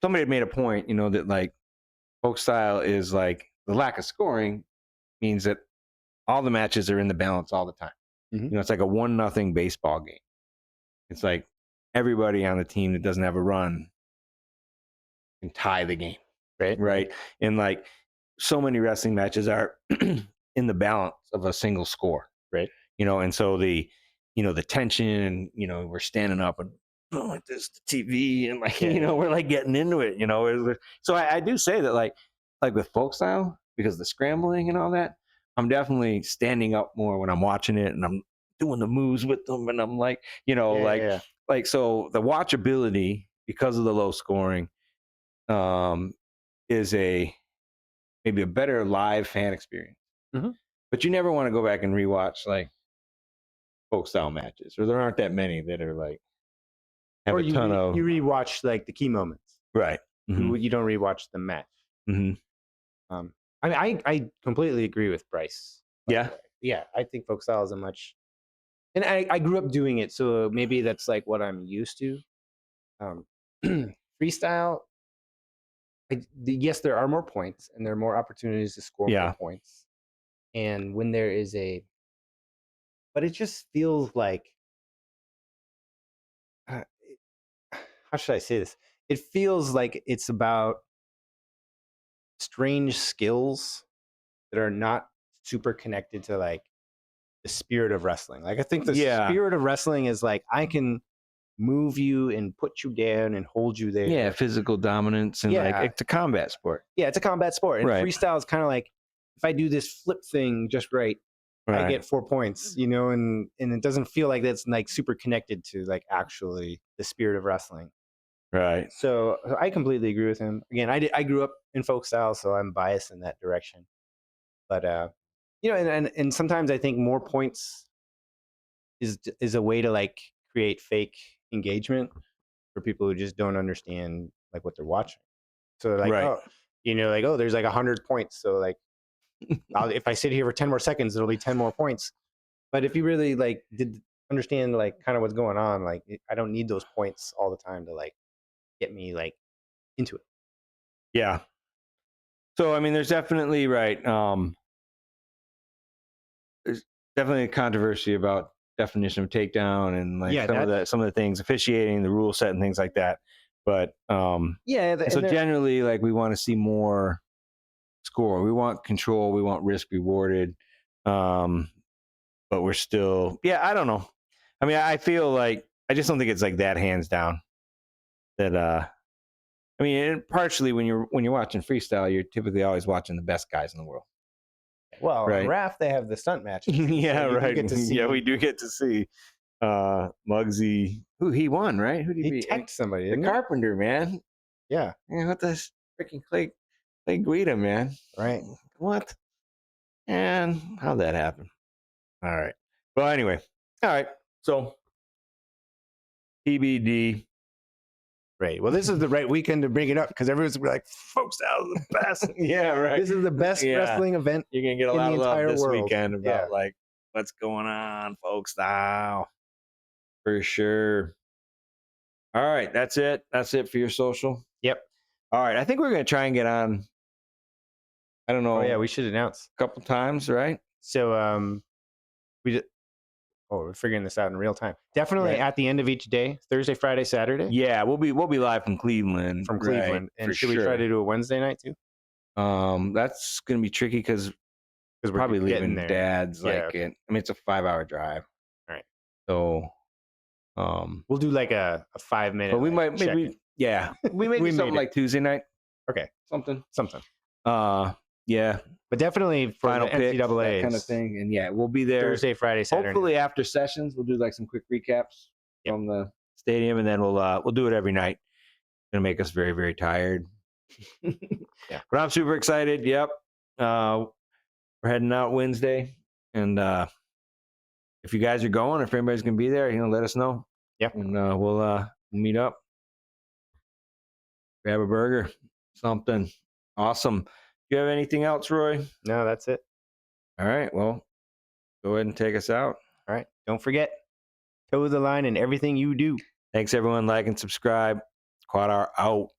somebody had made a point, that like folk style is like the lack of scoring means that all the matches are in the balance all the time. It's like a 1-0 baseball game. It's like everybody on the team that doesn't have a run can tie the game. Right. And like so many wrestling matches are in the balance of a single score. Right. And so the the tension, and we're standing up and like this the TV, and like we're like getting into it. So I do say that like with folk style, because the scrambling and all that, I'm definitely standing up more when I'm watching it, and I'm doing the moves with them, and I'm like like so the watchability, because of the low scoring, is maybe a better live fan experience. Mm-hmm. But you never want to go back and rewatch like folk style matches, or there aren't that many that are like have a ton of. You rewatch like the key moments, right? Mm-hmm. You don't rewatch the match. Mm-hmm. I completely agree with Bryce. Yeah, I think folk style is a much, and I grew up doing it, so maybe that's like what I'm used to. Freestyle, yes, there are more points and there are more opportunities to score more points, and when there is but it just feels like, how should I say this? It feels like it's about strange skills that are not super connected to like the spirit of wrestling. Like I think the spirit of wrestling is like, I can move you and put you down and hold you there. Yeah, physical dominance, and like it's a combat sport. Yeah, it's a combat sport. And freestyle is kind of like, if I do this flip thing just right, I get 4 points, and it doesn't feel like that's like super connected to like actually the spirit of wrestling. Right. So I completely agree with him. Again, I grew up in folk style, so I'm biased in that direction. But and sometimes I think more points is a way to like create fake engagement for people who just don't understand like what they're watching. So like, there's like 100 points. So like, if I sit here for 10 more seconds, it'll be 10 more points. But if you really like did understand like kind of what's going on, like I don't need those points all the time to like get me like into it. Yeah. So I mean, there's definitely there's definitely a controversy about definition of takedown and like some of the things, officiating, the rule set, and things like that. But so generally, like we want to see more score. We want control. We want risk rewarded. But we're still, I don't know. I mean, I feel like I just don't think it's like that hands down. That I mean, partially when you're watching freestyle, you're typically always watching the best guys in the world. Well, RAF, they have the stunt matches. Yeah, so right. Yeah, we do get to see Muggsy. Who he won, right? Who did he beat? He teched somebody. The Carpenter, man. Yeah. Man, what the freaking Clay Guida, man. Right. What? And how'd that happen? All right. Well, anyway. All right. So TBD. Right. Well, this is the right weekend to bring it up because everyone's like, folks, that was the best. Yeah, right. This is the best wrestling event. You're gonna get a lot of love this weekend about like what's going on, folks. Now, for sure. All right, that's it. That's it for your social. Yep. All right, I think we're gonna try and get on. I don't know. Oh yeah, we should announce a couple times, right? So we're figuring this out in real time. Definitely at the end of each day, Thursday, Friday, Saturday. Yeah, we'll be live from Cleveland. And should we try to do a Wednesday night too? That's gonna be tricky because we're probably leaving Dad's I mean, it's a 5-hour drive. All right. So we'll do like a 5-minute. But we might maybe we may do something like Tuesday night. Okay. Something. Yeah. But definitely for final the NCAA kind of thing. And we'll be there Thursday, Friday, Saturday. Hopefully after sessions, we'll do like some quick recaps from the stadium, and then we'll do it every night. It's gonna make us very, very tired. But I'm super excited. Yep. We're heading out Wednesday. And if you guys are going, if anybody's gonna be there, let us know. Yep. And we'll meet up. Grab a burger. Something. Awesome. Do you have anything else, Roy? No, that's it. All right. Well, go ahead and take us out. All right. Don't forget, toe the line in everything you do. Thanks, everyone. Like and subscribe. QuadR out.